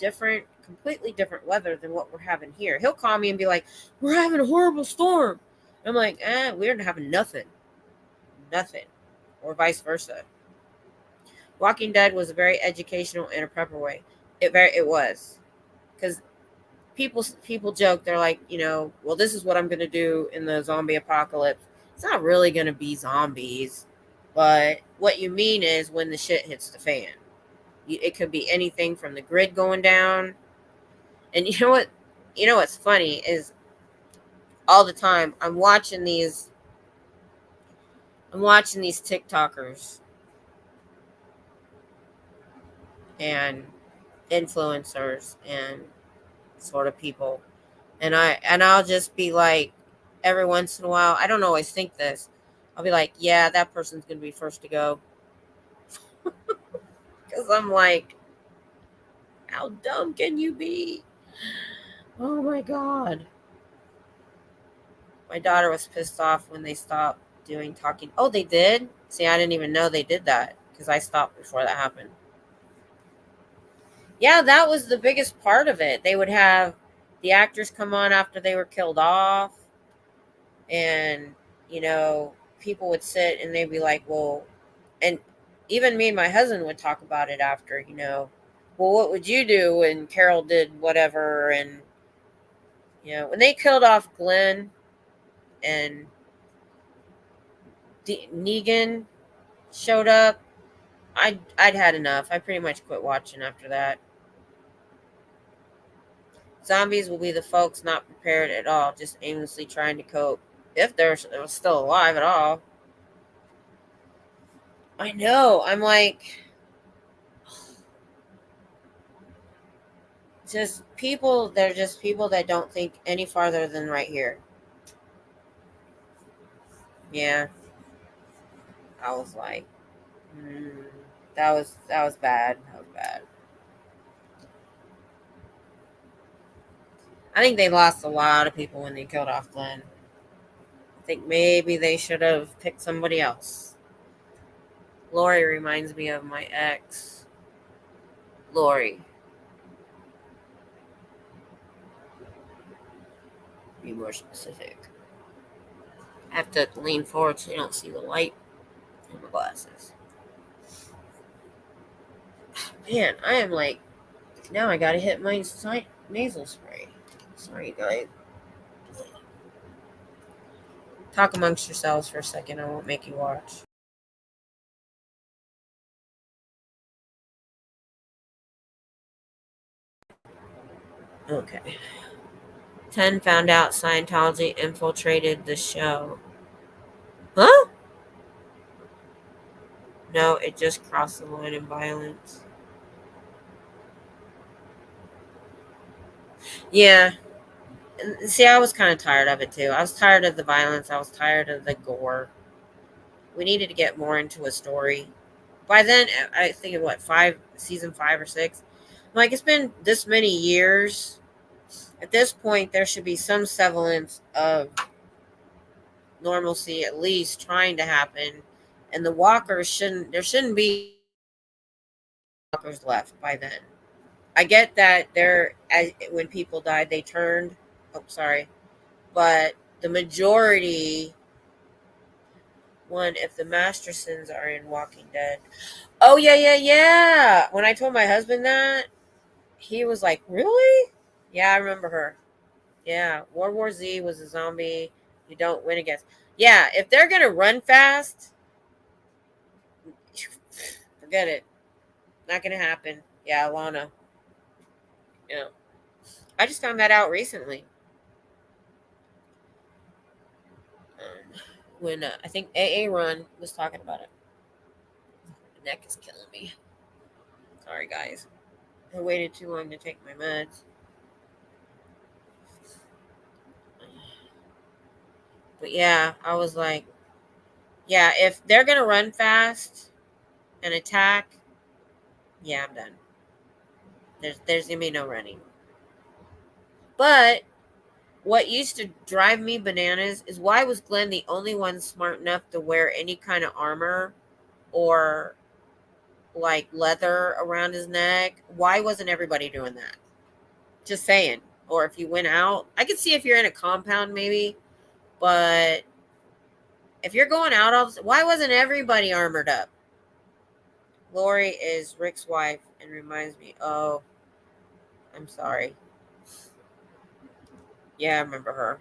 completely different weather than what we're having here. He'll call me and be like, "We're having a horrible storm." I'm like, we're having nothing, or vice versa. Walking Dead was very educational in a proper way. It was, because people joke, they're like, well, this is what I'm going to do in the zombie apocalypse. It's not really going to be zombies, but what you mean is when the shit hits the fan. It could be anything from the grid going down. And you know what? You know what's funny is all the time I'm watching these TikTokers and influencers and sort of people. And I'll just be like, every once in a while, I don't always think this. I'll be like, yeah, that person's going to be first to go. Because I'm like, how dumb can you be? Oh my God. My daughter was pissed off when they stopped doing talking. Oh, they did? See, I didn't even know they did that because I stopped before that happened. Yeah, that was the biggest part of it. They would have the actors come on after they were killed off. And, people would sit and they'd be like, well, and even me and my husband would talk about it after, well, what would you do when Carol did whatever? And, when they killed off Glenn and Negan showed up, I'd had enough. I pretty much quit watching after that. Zombies will be the folks not prepared at all, just aimlessly trying to cope, if they're still alive at all. I know. I'm like, just people, they're just people that don't think any farther than right here. Yeah. I was like, that was bad. That was bad. I think they lost a lot of people when they killed off Glenn. I think maybe they should have picked somebody else. Lori reminds me of my ex. Lori. Be more specific. I have to lean forward so you don't see the light in my glasses. Man, I am like, now I gotta hit my nasal spray. Sorry, guys. Talk amongst yourselves for a second. I won't make you watch. Okay. 10 found out Scientology infiltrated the show. Huh? No, it just crossed the line in violence. Yeah. See, I was kind of tired of it too. I was tired of the violence. I was tired of the gore. We needed to get more into a story. By then, I think of what, season 5 or 6. Like, it's been this many years. At this point, there should be some semblance of normalcy at least trying to happen. And the walkers there shouldn't be walkers left by then. I get that when people died, they turned. Oh, sorry. But the majority, if the Mastersons are in Walking Dead. Oh, yeah, yeah, yeah. When I told my husband that, he was like, really? Yeah, I remember her. Yeah, World War Z was a zombie you don't win against. Yeah, if they're going to run fast, forget it. Not going to happen. Yeah, Alana. Yeah. I just found that out recently. When I think AA Run was talking about it. My neck is killing me. Sorry, guys. I waited too long to take my meds. But yeah, I was like, yeah, if they're going to run fast and attack, yeah, I'm done. There's going to be no running. But what used to drive me bananas is, why was Glenn the only one smart enough to wear any kind of armor or like leather around his neck? Why wasn't everybody doing that? Just saying. Or if you went out, I could see if you're in a compound maybe, but if you're going out why wasn't everybody armored up? Lori is Rick's wife and reminds me, oh, I'm sorry. Yeah, I remember her.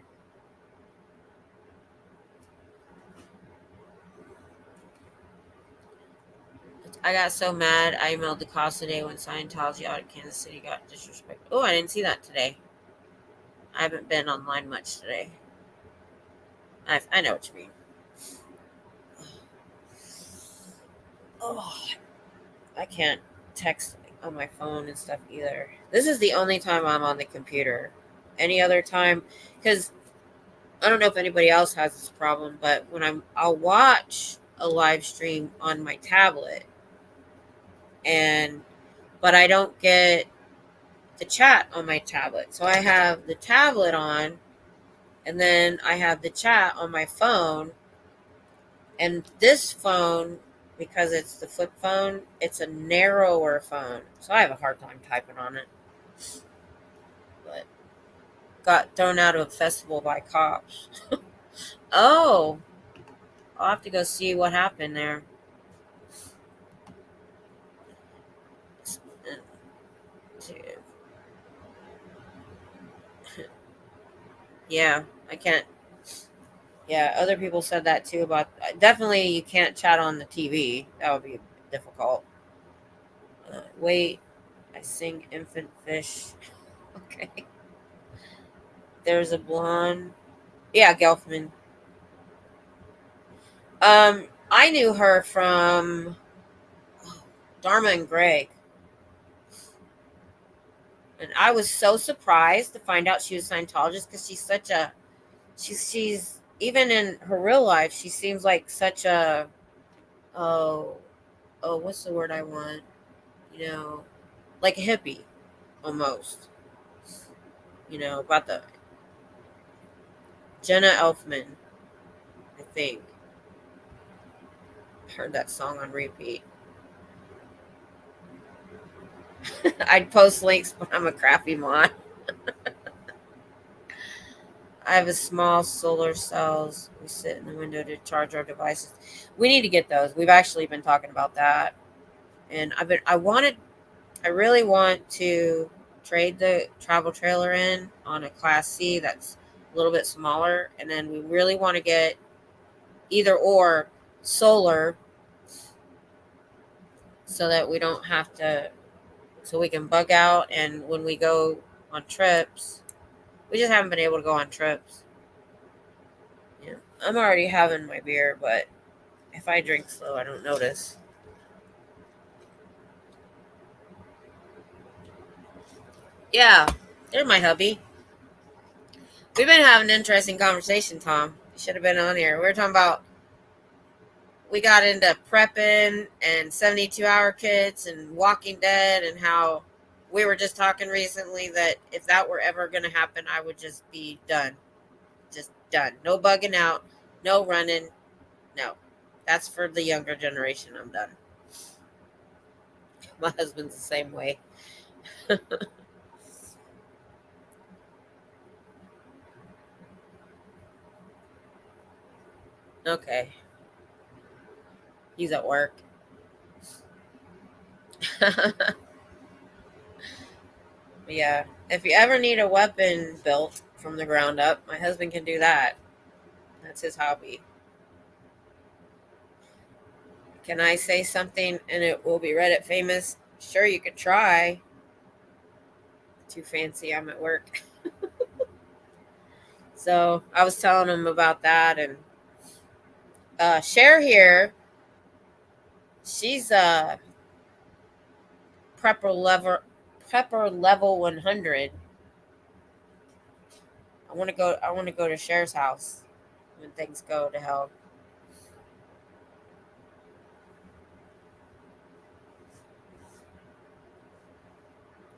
I got so mad. I emailed the cost today when Scientology out of Kansas City got disrespected. Oh, I didn't see that today. I haven't been online much today. I know what you mean. Oh, I can't text on my phone and stuff either. This is the only time I'm on the computer. Any other time, because I don't know if anybody else has this problem, but when I'll watch a live stream on my tablet, but I don't get the chat on my tablet. So I have the tablet on, and then I have the chat on my phone. And this phone, because it's the flip phone, it's a narrower phone. So I have a hard time typing on it. But got thrown out of a festival by cops. Oh, I'll have to go see what happened there. Yeah, I can't. Yeah, other people said that too about definitely you can't chat on the TV. That would be difficult. Wait, I sing infant fish. Okay. There's a blonde. Yeah, Gelfman. I knew her from Dharma and Greg. And I was so surprised to find out she was a Scientologist because she's such a she's even in her real life, she seems like such a oh what's the word I want? You know, like a hippie almost. You know, about the Jenna Elfman, I think. Heard that song on repeat. I'd post links, but I'm a crappy mod. I have a small solar cells. We sit in the window to charge our devices. We need to get those. We've actually been talking about that. And I really want to trade the travel trailer in on a Class C that's a little bit smaller. And then we really want to get either or solar so that we don't have to, so we can bug out. And when we go on trips, we just haven't been able to go on trips. Yeah, I'm already having my beer, but if I drink slow, I don't notice. Yeah, there's my hubby. We've been having an interesting conversation, Tom. You should have been on here. We were talking about, we got into prepping and 72-hour kits and Walking Dead, and how we were just talking recently that if that were ever going to happen, I would just be done. Just done. No bugging out, no running. No, that's for the younger generation. I'm done. My husband's the same way. Okay, he's at work. Yeah, if you ever need a weapon built from the ground up, my husband can do that. That's his hobby. Can I say something and it will be Reddit famous? Sure, you could try. Too fancy, I'm at work. So I was telling him about that, and Cher here, she's a prepper level 100. I want to go to Cher's house when things go to hell.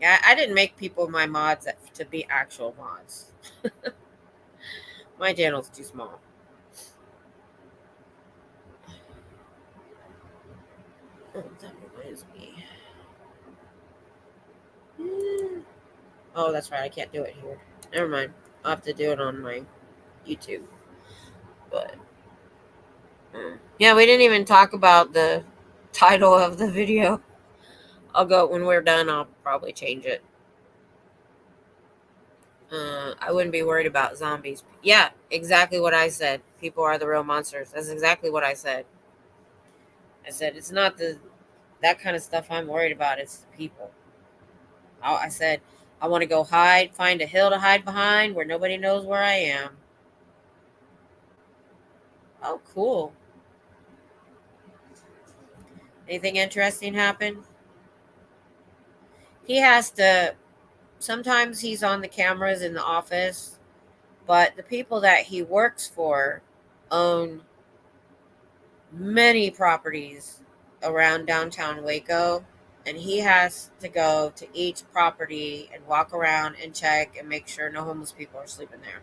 Yeah, I didn't make people my mods to be actual mods. My channel's too small. Oh, that reminds me. Oh, that's right. I can't do it here. Never mind. I'll have to do it on my YouTube. But yeah, we didn't even talk about the title of the video. I'll go when we're done. I'll probably change it. I wouldn't be worried about zombies. Yeah, exactly what I said. People are the real monsters. That's exactly what I said. I said it's not that kind of stuff I'm worried about. It's the people. I said I want to go hide, find a hill to hide behind where nobody knows where I am. Oh, cool. Anything interesting happen? He has to. Sometimes he's on the cameras in the office, but the people that he works for own many properties around downtown Waco, and he has to go to each property and walk around and check and make sure no homeless people are sleeping there.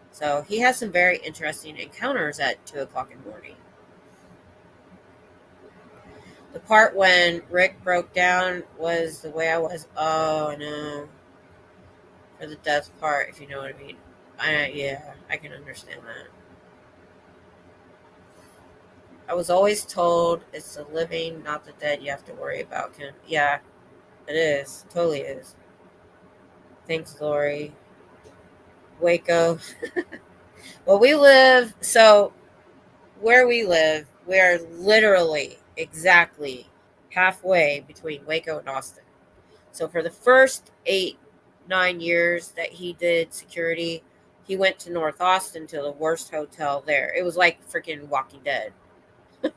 So he has some very interesting encounters at 2 o'clock in the morning. The part when Rick broke down was the way I was. Oh no, for the death part, if you know what I mean. Yeah, I can understand that. I was always told it's the living, not the dead, you have to worry about. Yeah, it is. Totally is. Thanks, Lori. Waco. Well, where we live, we are literally exactly halfway between Waco and Austin. So for the first 8 9 years that he did security, he went to North Austin to the worst hotel there. It was like freaking Walking Dead. I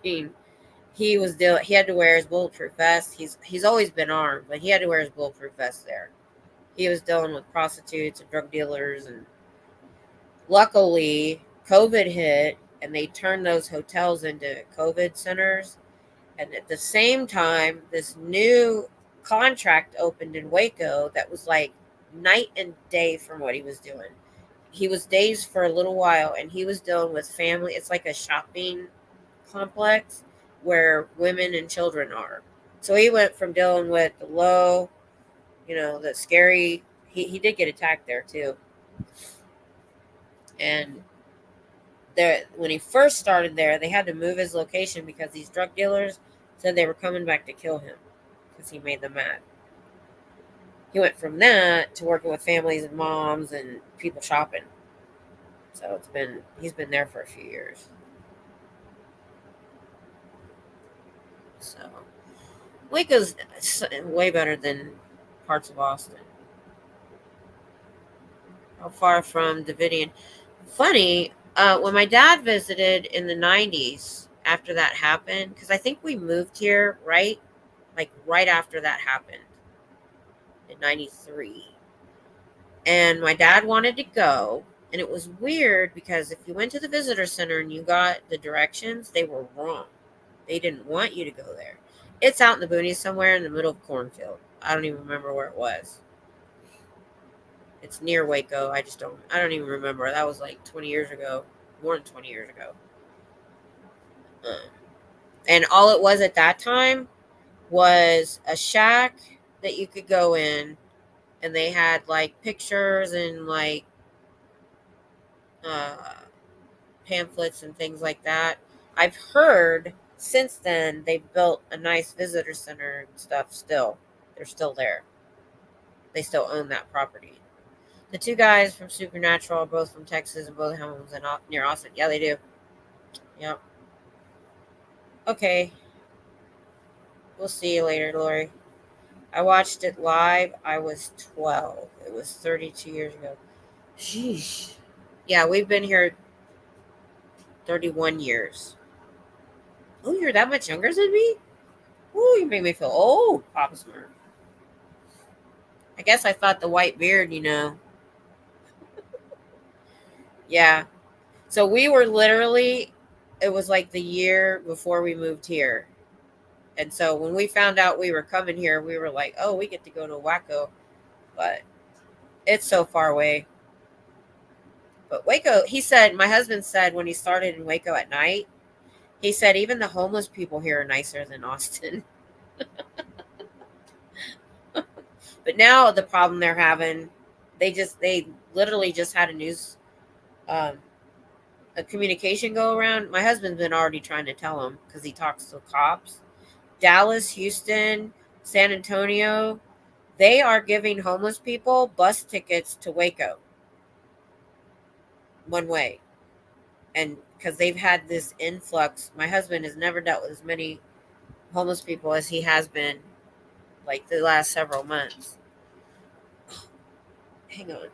mean, he had to wear his bulletproof vest. He's always been armed, but he had to wear his bulletproof vest there. He was dealing with prostitutes and drug dealers, and luckily COVID hit and they turned those hotels into COVID centers. And at the same time, this new contract opened in Waco that was like night and day from what he was doing. He was days for a little while, and he was dealing with family. It's like a shopping complex where women and children are. So he went from dealing with the low, the scary. He did get attacked there too. And there, when he first started there, they had to move his location because these drug dealers said they were coming back to kill him because he made them mad. He went from that to working with families and moms and people shopping. So he's been there for a few years. So Waco's way better than parts of Austin. How far from Davidian? Funny, when my dad visited in the 90s after that happened, because I think we moved here right after that happened in 93. And my dad wanted to go, and it was weird because if you went to the visitor center and you got the directions, they were wrong. They didn't want you to go there. It's out in the boonies somewhere in the middle of a cornfield. I don't even remember where it was. It's near Waco. I don't even remember. That was like 20 years ago, more than 20 years ago. And all it was at that time was a shack that you could go in, and they had like pictures and like pamphlets and things like that. I've heard since then they've built a nice visitor center and stuff. Still, they're still there. They still own that property. The two guys from Supernatural are both from Texas and both have homes near Austin. Yeah, they do. Yep. Okay. We'll see you later, Lori. I watched it live. I was 12. It was 32 years ago. Sheesh. Yeah, we've been here 31 years. Oh, you're that much younger than me? Oh, you make me feel old, Papa Smurf. I guess I thought the white beard, Yeah. So we were literally, it was like the year before we moved here. And so when we found out we were coming here, we were like, oh, we get to go to Waco. But it's so far away. But Waco, my husband said when he started in Waco at night, he said even the homeless people here are nicer than Austin. But now the problem they're having, they literally just had a communication go around. My husband's been already trying to tell him because he talks to cops. Dallas, Houston, San Antonio, they are giving homeless people bus tickets to Waco one way. And because they've had this influx, my husband has never dealt with as many homeless people as he has been like the last several months. Hang on.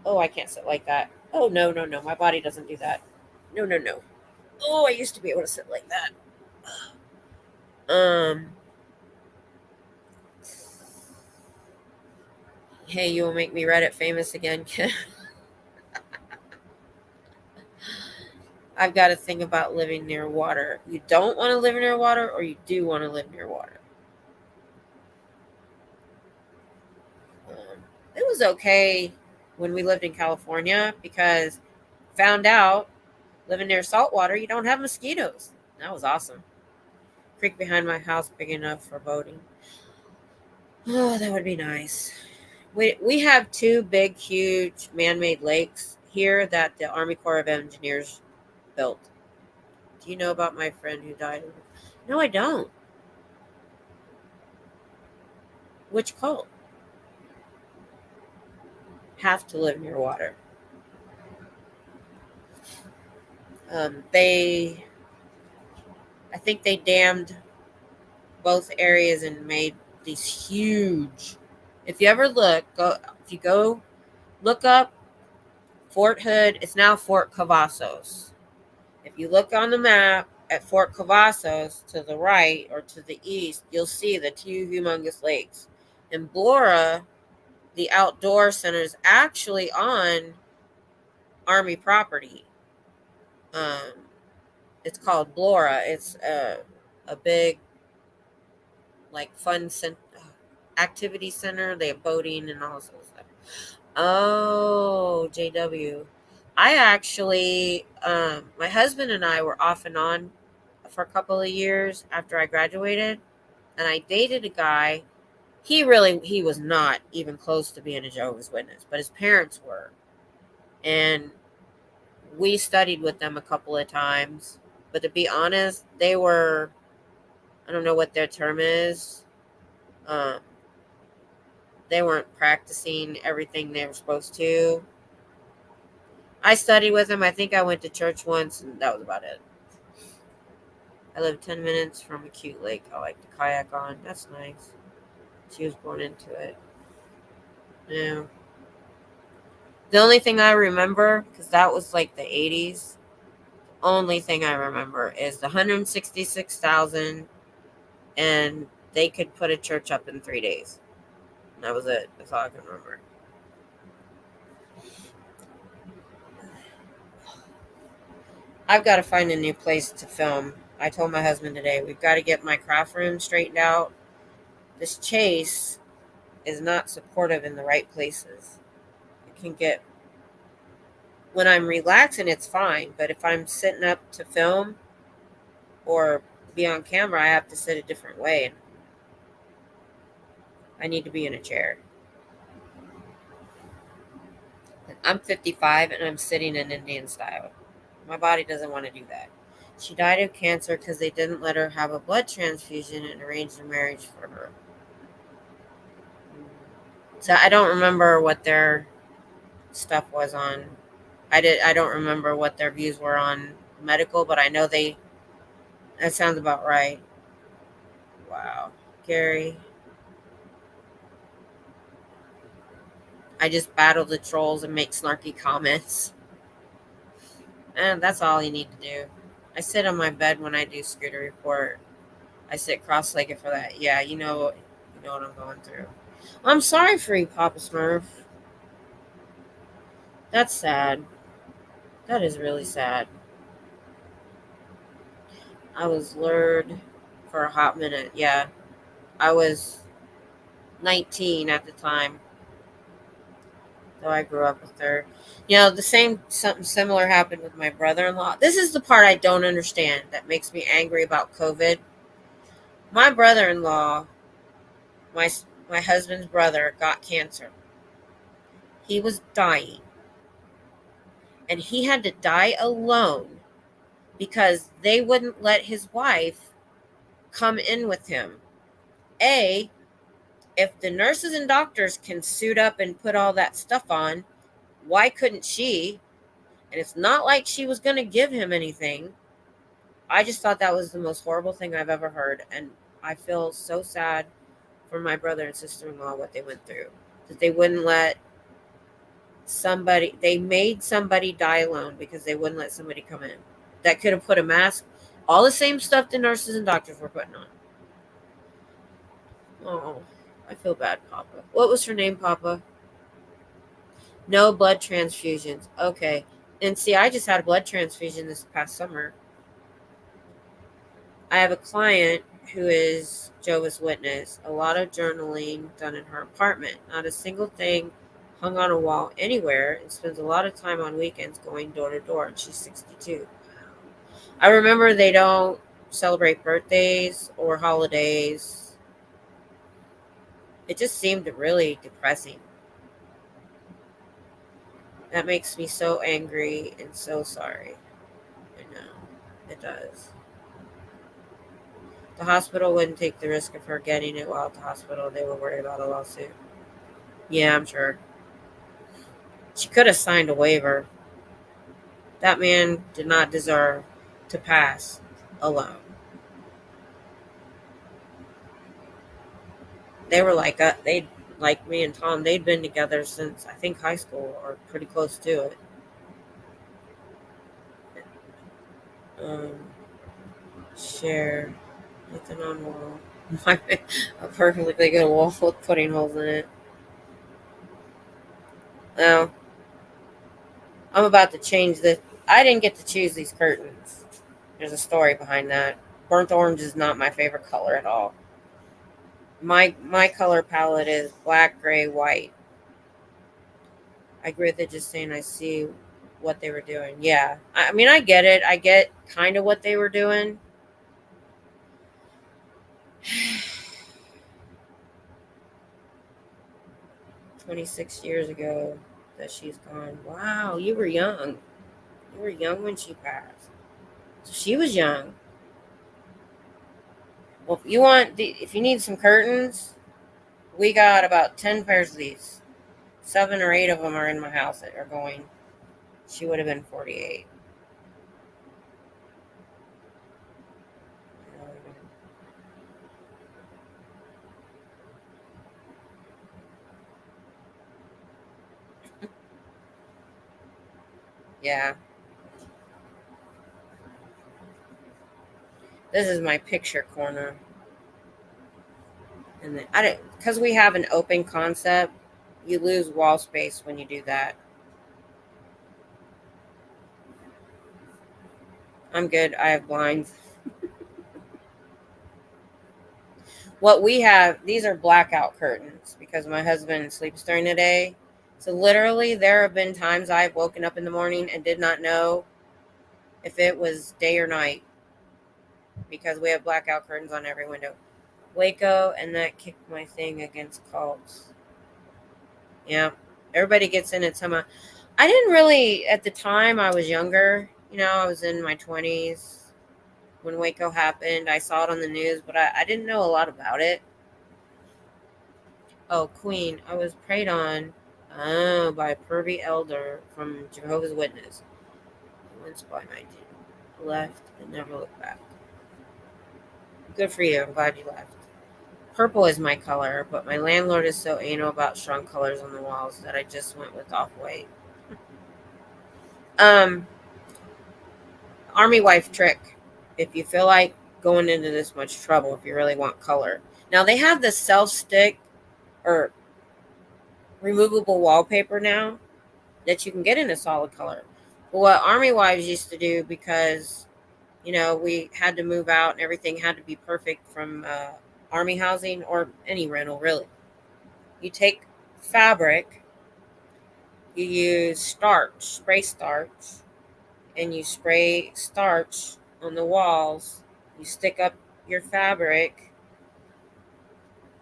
Oh, I can't sit like that. Oh, no. My body doesn't do that. No. Oh, I used to be able to sit like that. Hey, you will make me Reddit famous again, Kim. I've got a thing about living near water. You don't want to live near water, or you do want to live near water? It was okay when we lived in California because found out living near salt water, you don't have mosquitoes. That was awesome. Creek behind my house big enough for boating. Oh, that would be nice. We have two big, huge man-made lakes here that the Army Corps of Engineers built. Do you know about my friend who died? No, I don't. Which cult? Have to live near water. I think they dammed both areas and made these huge. If you ever go look up Fort Hood, it's now Fort Cavazos. If you look on the map at Fort Cavazos to the right or to the east, you'll see the two humongous lakes. In Blora, the outdoor center is actually on Army property. It's called Blora. It's a big like activity center. They have boating and all this other stuff. Oh, JW. I actually, my husband and I were off and on for a couple of years after I graduated, and I dated a guy. He was not even close to being a Jehovah's Witness, but his parents were. And we studied with them a couple of times. But to be honest, they were, I don't know what their term is. They weren't practicing everything they were supposed to. I studied with them. I think I went to church once, and that was about it. I live 10 minutes from a cute lake I like to kayak on. That's nice. She was born into it. Yeah. The only thing I remember, because that was like the 80s, the only thing I remember is the 166,000, and they could put a church up in 3 days. And that was it. That's all I can remember. I've got to find a new place to film. I told my husband today, we've got to get my craft room straightened out. This chase is not supportive in the right places. It can get, when I'm relaxing, it's fine. But if I'm sitting up to film or be on camera, I have to sit a different way. And I need to be in a chair. I'm 55 and I'm sitting in Indian style. My body doesn't want to do that. She died of cancer because they didn't let her have a blood transfusion and arranged a marriage for her. So I don't remember what their stuff was on. I don't remember what their views were on medical, but I know that sounds about right. Wow. Gary. I just battle the trolls and make snarky comments. And that's all you need to do. I sit on my bed when I do Scooter Report. I sit cross-legged for that. Yeah, you know what I'm going through. I'm sorry for you, Papa Smurf. That's sad. That is really sad. I was lured for a hot minute. Yeah, I was 19 at the time. Though I grew up with her. Something similar happened with my brother-in-law. This is the part I don't understand that makes me angry about COVID. My brother-in-law, my husband's brother, got cancer. He was dying. And he had to die alone because they wouldn't let his wife come in with him. If the nurses and doctors can suit up and put all that stuff on, why couldn't she? And it's not like she was going to give him anything. I just thought that was the most horrible thing I've ever heard. And I feel so sad for my brother and sister-in-law, what they went through. That they wouldn't let they made somebody die alone because they wouldn't let somebody come in. That could have put a mask, all the same stuff the nurses and doctors were putting on. Oh, I feel bad, Papa. What was her name, Papa? No blood transfusions. Okay. And see, I just had a blood transfusion this past summer. I have a client who is Jehovah's Witness. A lot of journaling done in her apartment. Not a single thing hung on a wall anywhere, and spends a lot of time on weekends going door to door. And she's 62. I remember they don't celebrate birthdays or holidays. It just seemed really depressing. That makes me so angry and so sorry. I know. It does. The hospital wouldn't take the risk of her getting it while at the hospital. They were worried about a lawsuit. Yeah, I'm sure. She could have signed a waiver. That man did not deserve to pass alone. They were like me and Tom, they'd been together since I think high school or pretty close to it. Um, share nothing on wall. A perfectly good wall with putting holes in it. Now I'm about to change this. I didn't get to choose these curtains. There's a story behind that. Burnt orange is not my favorite color at all. My color palette is black, gray, white. I agree with it just saying I see what they were doing. Yeah. I mean, I get it. I get kind of what they were doing. 26 years ago that she's gone. Wow, you were young. You were young when she passed. So she was young. Well, if you need some curtains, we got about 10 pairs of these. 7 or 8 of them are in my house that are going. She would have been 48. Yeah. This is my picture corner. And I don't, because we have an open concept, you lose wall space when you do that. I'm good. I have blinds. What we have, these are blackout curtains because my husband sleeps during the day. So literally there have been times I've woken up in the morning and did not know if it was day or night because we have blackout curtains on every window. Waco, and that kicked my thing against cults. Yeah. Everybody gets in it somehow. I didn't really, at the time I was younger, I was in my 20s when Waco happened. I saw it on the news, but I didn't know a lot about it. Oh, Queen, I was preyed on by a pervy elder from Jehovah's Witness. Once by 19. Left and never looked back. Good for you. I'm glad you left. Purple is my color, but my landlord is so anal about strong colors on the walls that I just went with off-white. Army wife trick. If you feel like going into this much trouble, if you really want color. Now, they have the self-stick or removable wallpaper now that you can get in a solid color. But what Army wives used to do, because we had to move out and everything had to be perfect from Army housing or any rental, really. You take fabric, you use spray starch, and you spray starch on the walls. You stick up your fabric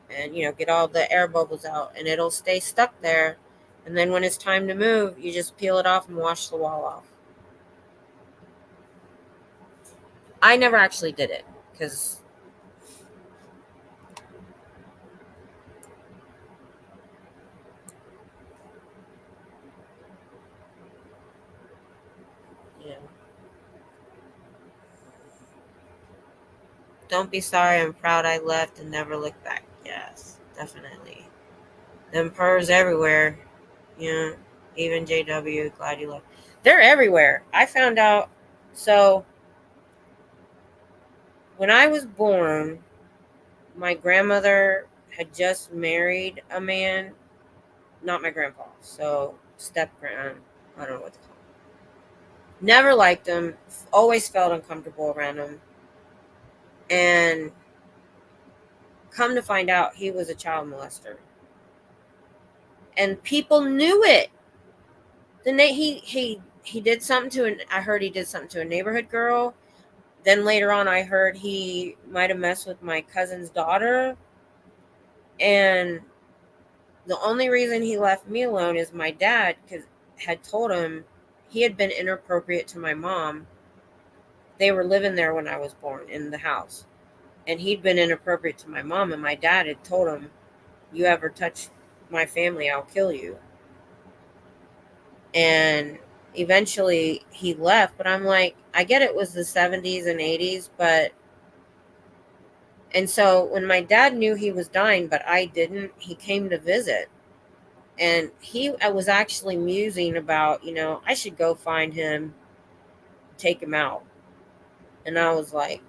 and, get all the air bubbles out, and it'll stay stuck there. And then when it's time to move, you just peel it off and wash the wall off. I never actually did it because yeah. Don't be sorry. I'm proud I left and never looked back. Yes, definitely. Them purrs everywhere. Even JW, glad you left. They're everywhere. I found out. So when I was born, my grandmother had just married a man, not my grandpa. So step grand. I don't know what to call him. Never liked him. Always felt uncomfortable around him. And come to find out, he was a child molester. And people knew it. Then he did something to I heard he did something to a neighborhood girl. Then later on, I heard he might have messed with my cousin's daughter. And the only reason he left me alone is my dad had told him he had been inappropriate to my mom. They were living there when I was born in the house. And he'd been inappropriate to my mom. And my dad had told him, you ever touch my family, I'll kill you. And eventually he left. But I'm like, I get it was the 70s and 80s, And so when my dad knew he was dying, but I didn't, he came to visit. And I was actually musing about, I should go find him, take him out. And I was like,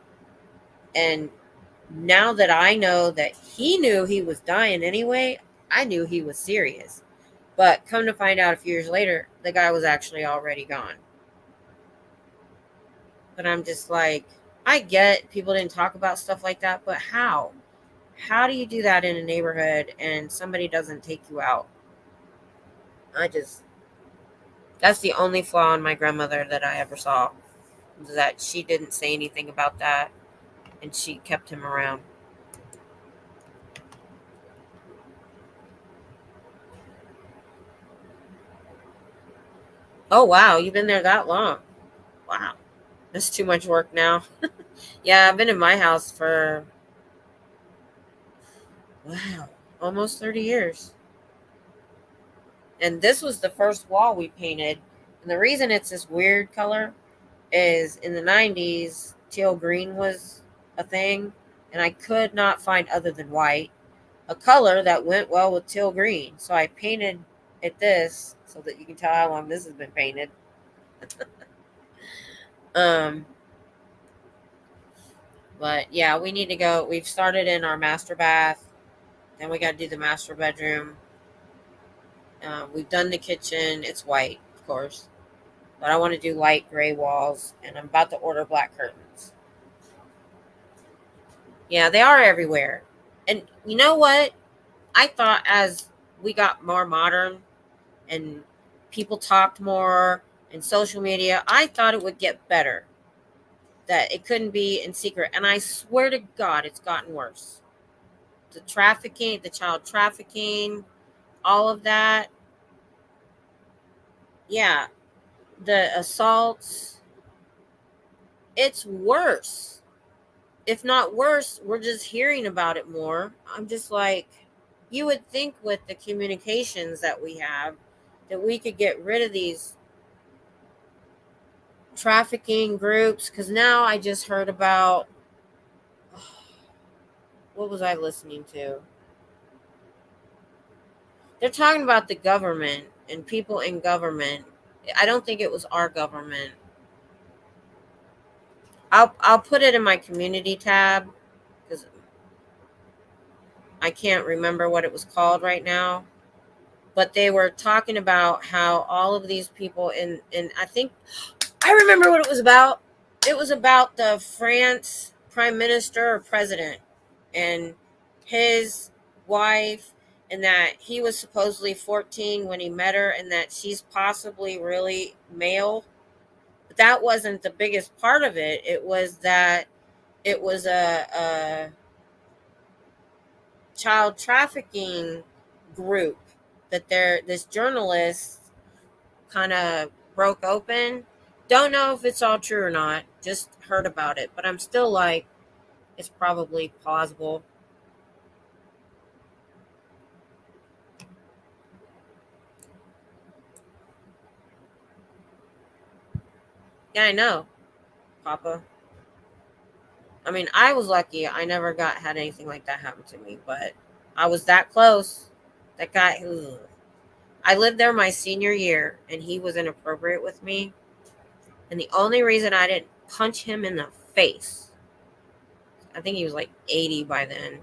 and now that I know that he knew he was dying anyway, I knew he was serious. But come to find out a few years later, the guy was actually already gone. But I'm just like, I get people didn't talk about stuff like that, but how? How do you do that in a neighborhood and somebody doesn't take you out? That's the only flaw in my grandmother that I ever saw, that she didn't say anything about that and she kept him around. Oh, wow. You've been there that long. Wow. That's too much work now. Yeah, I've been in my house for, wow, almost 30 years. And this was the first wall we painted. And the reason it's this weird color is in the 90s, teal green was a thing. And I could not find, other than white, a color that went well with teal green. So I painted it this so that you can tell how long this has been painted. um, but yeah, we need to go. We've started in our master bath. Then we got to do the master bedroom. We've done the kitchen. It's white, of course. But I want to do light gray walls. And I'm about to order black curtains. Yeah, they are everywhere. And you know what? I thought as we got more modern and people talked more and social media, I thought it would get better. That it couldn't be in secret. And I swear to God, it's gotten worse. The trafficking, the child trafficking, all of that. Yeah, the assaults, it's worse. If not worse, we're just hearing about it more. I'm just like, you would think with the communications that we have that we could get rid of these trafficking groups. Because now I just heard about, what was I listening to? They're talking about the government and people in government. I don't think it was our government. I'll put it in my community tab because I can't remember what it was called right now. But they were talking about how all of these people in I think I remember what it was about. It was about the France prime minister or president and his wife, and that he was supposedly 14 when he met her, and that she's possibly really male. But that wasn't the biggest part of it. It was that it was a child trafficking group that this journalist kind of broke open. Don't know if it's all true or not. Just heard about it, but I'm still like, it's probably plausible. Yeah, I know, Papa. I mean, I was lucky. I never had anything like that happen to me, but I was that close. That guy, ugh. I lived there my senior year, and he was inappropriate with me. And the only reason I didn't punch him in the face, I think he was like 80 by then,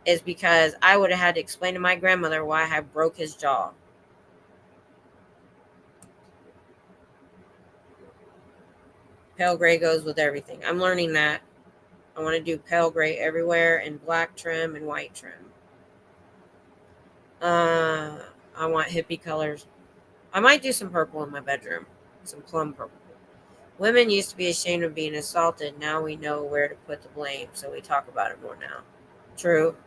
is because I would have had to explain to my grandmother why I broke his jaw. Pale gray goes with everything. I'm learning that. I want to do pale gray everywhere and black trim and white trim. I want hippie colors. I might do some purple in my bedroom. Some plum purple. Women used to be ashamed of being assaulted. Now we know where to put the blame, so we talk about it more now. True.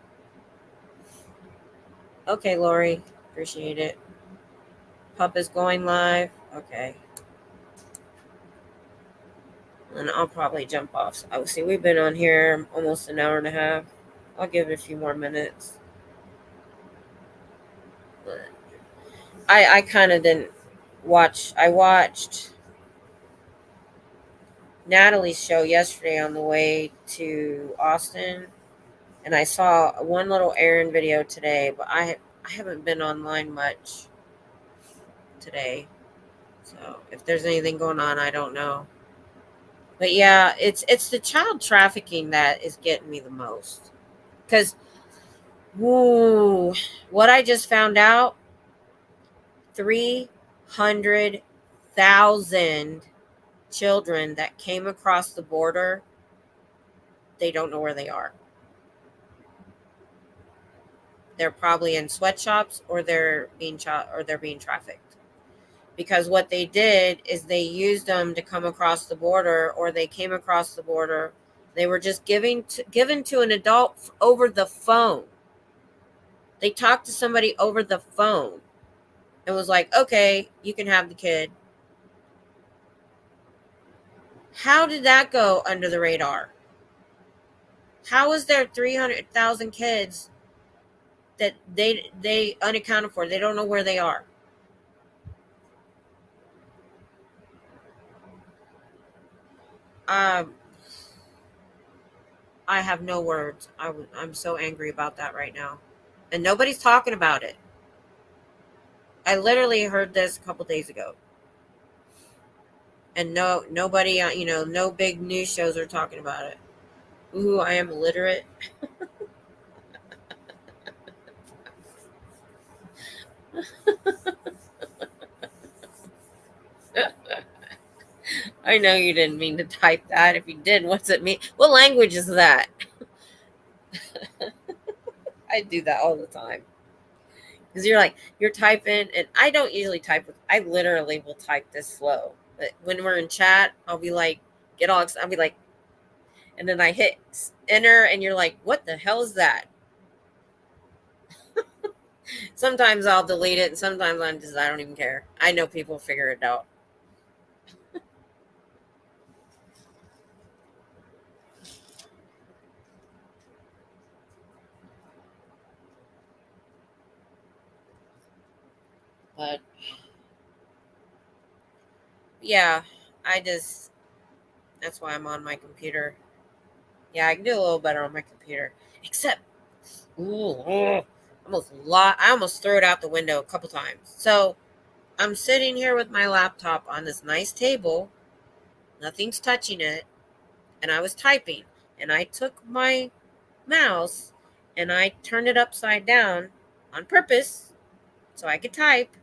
Okay, Lori. Appreciate it. Pup is going live. Okay. And I'll probably jump off. So, oh, see, we've been on here almost an hour and a half. I'll give it a few more minutes. But I kind of didn't watch. I watched Natalie's show yesterday on the way to Austin, and I saw one little errand video today, but I haven't been online much today. So if there's anything going on, I don't know. But yeah, it's the child trafficking that is getting me the most. Because what I just found out, 300,000 children that came across the border, they don't know where they are. They're probably in sweatshops, or they're being trafficked. Because what they did is they used them to come across the border, or they came across the border. They were just given to an adult over the phone. They talked to somebody over the phone and was like, okay, you can have the kid. How did that go under the radar? How is there 300,000 kids that they unaccounted for? They don't know where they are. Um, I have no words. I'm so angry about that right now, and nobody's talking about it. I literally heard this a couple days ago, and nobody, no big news shows are talking about it. Ooh, I am illiterate. I know you didn't mean to type that. If you did, what's it mean? What language is that? I do that all the time. Because you're typing, and I don't usually type I literally will type this slow. But when we're in chat, I'll be like, I'll be like, and then I hit enter, and you're like, what the hell is that? Sometimes I'll delete it, and sometimes I don't even care. I know people figure it out. But yeah, that's why I'm on my computer. Yeah, I can do a little better on my computer. Except, I almost threw it out the window a couple times. So I'm sitting here with my laptop on this nice table. Nothing's touching it. And I was typing. And I took my mouse and I turned it upside down on purpose so I could type.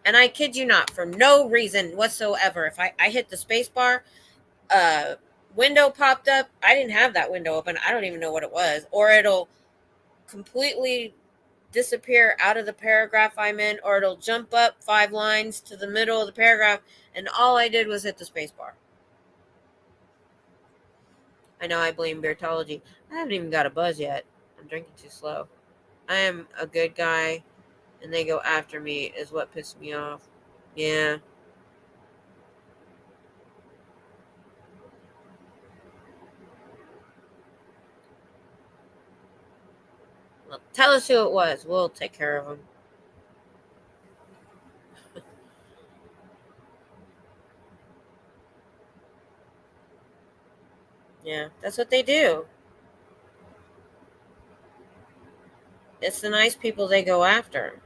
And I kid you not, for no reason whatsoever, if I hit the space bar, window popped up. I didn't have that window open. I don't even know what it was. Or it'll completely disappear out of the paragraph I'm in, or it'll jump up 5 lines to the middle of the paragraph, and all I did was hit the space bar. I know I blame Beertology. I haven't even got a buzz yet. I'm drinking too slow. I am a good guy, and they go after me is what pissed me off. Yeah. Well, tell us who it was. We'll take care of them. Yeah, that's what they do. It's the nice people they go after.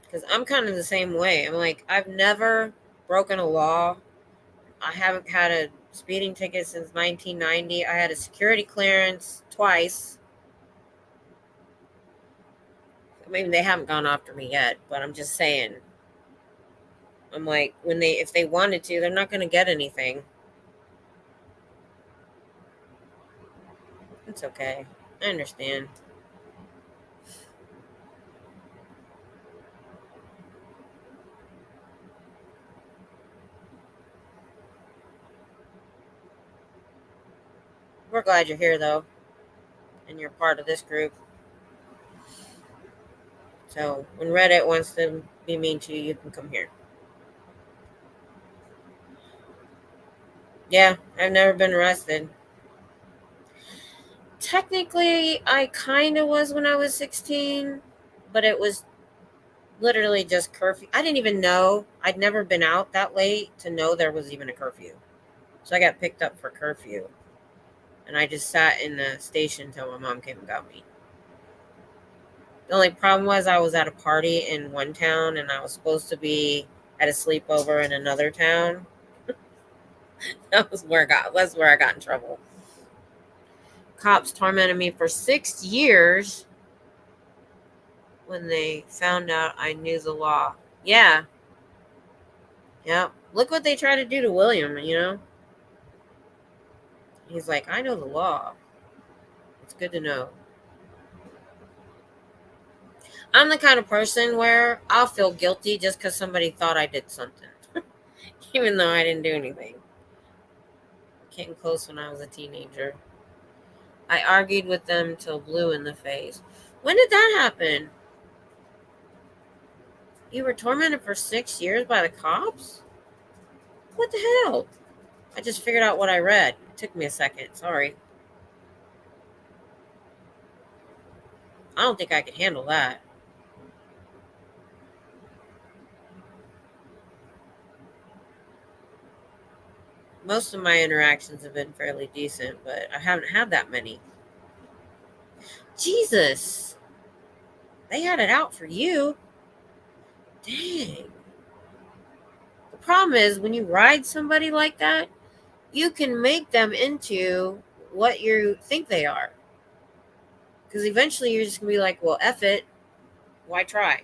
Because I'm kind of the same way. I'm like, I've never broken a law. I haven't had a speeding ticket since 1990. I had a security clearance twice. I mean, they haven't gone after me yet, but I'm just saying. I'm like, if they wanted to, they're not going to get anything. It's okay. I understand. We're glad you're here, though, and you're part of this group. So when Reddit wants to be mean to you, you can come here. Yeah, I've never been arrested. Technically, I kind of was when I was 16, but it was Literally just curfew. I didn't even know. I'd never been out that late to know there was even a curfew. So I got picked up for curfew. And I just sat in the station until my mom came and got me. The only problem was I was at a party in one town and I was supposed to be at a sleepover in another town. That's where I got in trouble. Cops tormented me for 6 years when they found out I knew the law. Yeah. Yeah. Look what they tried to do to William, you know? He's like, I know the law. It's good to know. I'm the kind of person where I'll feel guilty just because somebody thought I did something, even though I didn't do anything. Came close when I was a teenager. I argued with them till blue in the face. When did that happen? You were tormented for 6 years by the cops? What the hell? I just figured out what I read. It took me a second. Sorry. I don't think I could handle that. Most of my interactions have been fairly decent, but I haven't had that many. Jesus. They had it out for you. Dang. The problem is when you ride somebody like that, you can make them into what you think they are. Because eventually you're just going to be like, well, F it. Why try?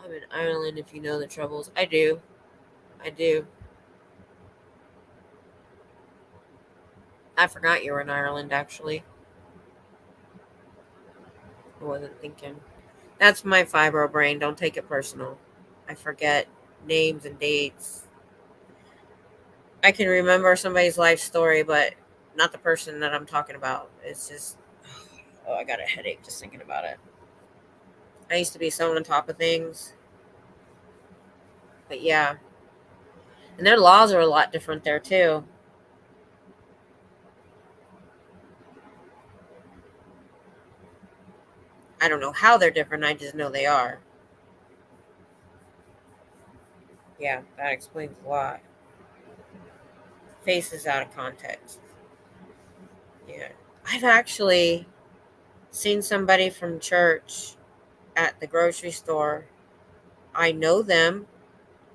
I'm in Ireland if you know the troubles. I do. I do. I forgot you were in Ireland, actually. I wasn't thinking. That's my fibro brain. Don't take it personal. I forget names and dates. I can remember somebody's life story, but not the person that I'm talking about. It's just, oh, I got a headache just thinking about it. I used to be so on top of things. But yeah. And their laws are a lot different there, too. I don't know how they're different. I just know they are. Yeah, that explains a lot. Faces out of context. Yeah. I've actually seen somebody from church at the grocery store. I know them.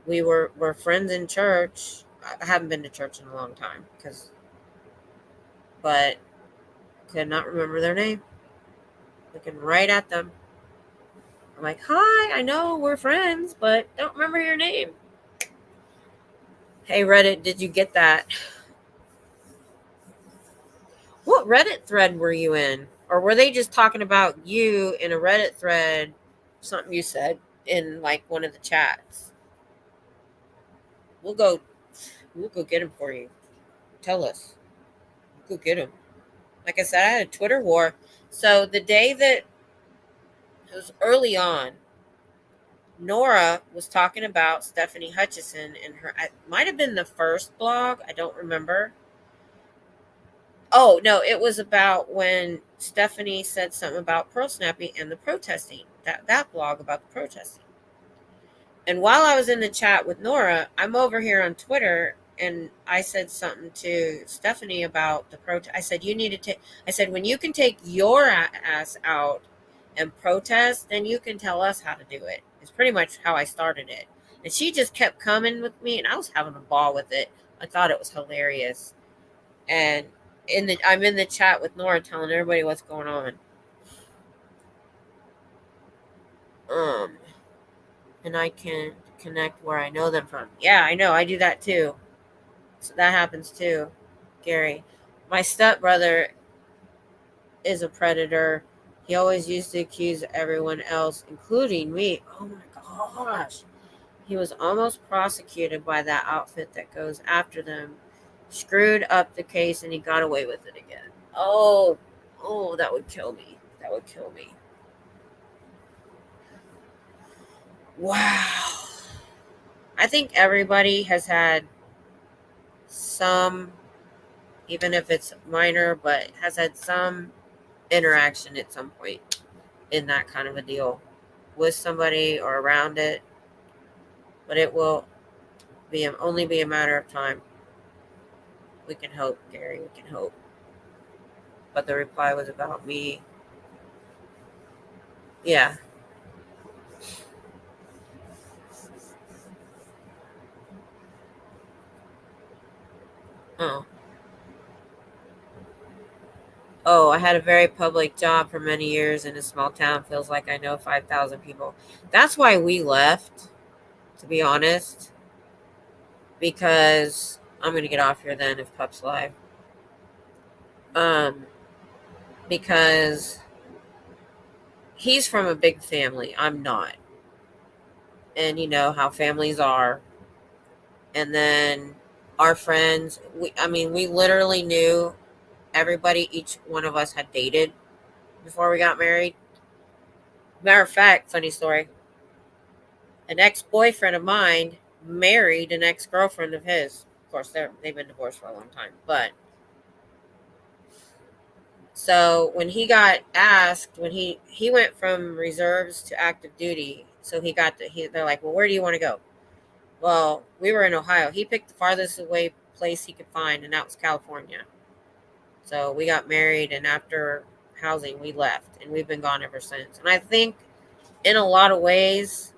We're friends in church. I haven't been to church in a long time but could not remember their name. Looking right at them. I'm like, hi, I know we're friends, but don't remember your name. Hey Reddit, did you get that? What Reddit thread were you in? Or were they just talking about you in a Reddit thread? Something you said in like one of the chats. We'll go we'll go get him for you. Tell us. We'll go get him. Like I said, I had a Twitter war. So the day that it was early on, Nora was talking about Stephanie Hutchison in her, it might have been the first blog, I don't remember. Oh, no, it was about when Stephanie said something about pearl snapping and the protesting, that blog about the protesting. And while I was in the chat with Nora, I'm over here on Twitter and I said something to Stephanie about the protest. I said, you need to take, I said, when you can take your ass out and protest, then you can tell us how to do it. It's pretty much how I started it. And she just kept coming with me and I was having a ball with it. I thought it was hilarious. And I'm in the chat with Nora telling everybody what's going on. And I can connect where I know them from. Yeah, I know. I do that too. So that happens too, Gary. My stepbrother is a predator. He always used to accuse everyone else, including me. Oh my gosh. He was almost prosecuted by that outfit that goes after them. Screwed up the case and he got away with it again. Oh, that would kill me. That would kill me. Wow. I think everybody has had some even if it's minor, but has had some interaction at some point in that kind of a deal with somebody or around it. But it will only be a matter of time. We can hope, Gary. We can hope. But the reply was about me. Yeah. Oh. Oh, I had a very public job for many years in a small town. Feels like I know 5,000 people. That's why we left, to be honest, because I'm going to get off here then if Pup's live. Um, because he's from a big family. I'm not. And you know how families are. And then our friends, we literally knew everybody each one of us had dated before we got married. Matter of fact, funny story. An ex-boyfriend of mine married an ex-girlfriend of his. Of course, they've been divorced for a long time. But so when he got asked, when he went from reserves to active duty, so they're like, well, where do you want to go? Well, we were in Ohio. He picked the farthest away place he could find, and that was California. So we got married, and after housing, we left, and we've been gone ever since. And I think in a lot of ways,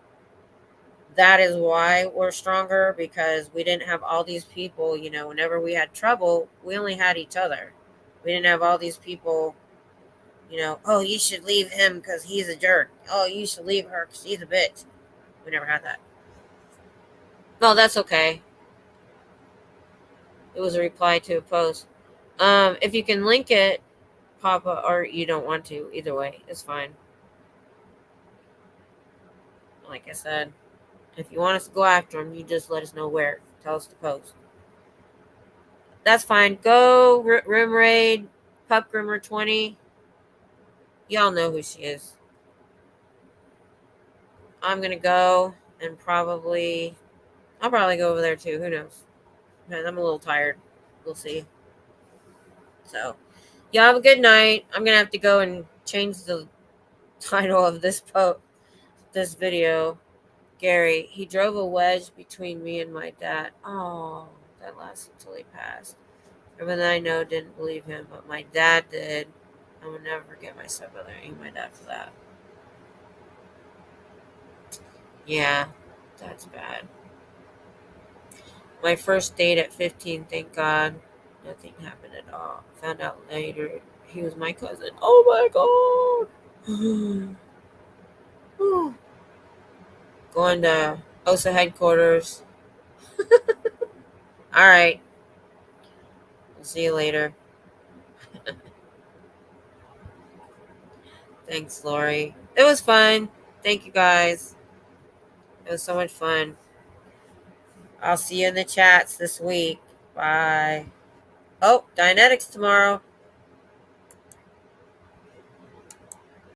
that is why we're stronger, because we didn't have all these people. Whenever we had trouble, we only had each other. We didn't have all these people, oh, you should leave him because he's a jerk. Oh, you should leave her because she's a bitch. We never had that. No, that's okay. It was a reply to a post. If you can link it, Papa, or you don't want to, either way, it's fine. Like I said, if you want us to go after him, you just let us know where. Tell us to post. That's fine. Go room raid, Pup Grimmer 20. Y'all know who she is. I'm gonna go and I'll probably go over there too. Who knows? Man, I'm a little tired. We'll see. So, y'all have a good night. I'm gonna have to go and change the title of this video. Gary, he drove a wedge between me and my dad. Oh, that lasted until he passed. Everyone that I know didn't believe him, but my dad did. I will never forget my stepbrother and my dad for that. Yeah, that's bad. My first date at 15, thank God. Nothing happened at all. Found out later he was my cousin. Oh my God. Going to OSA headquarters. All right. We'll see you later. Thanks, Lori. It was fun. Thank you, guys. It was so much fun. I'll see you in the chats this week. Bye. Oh, Dianetics tomorrow.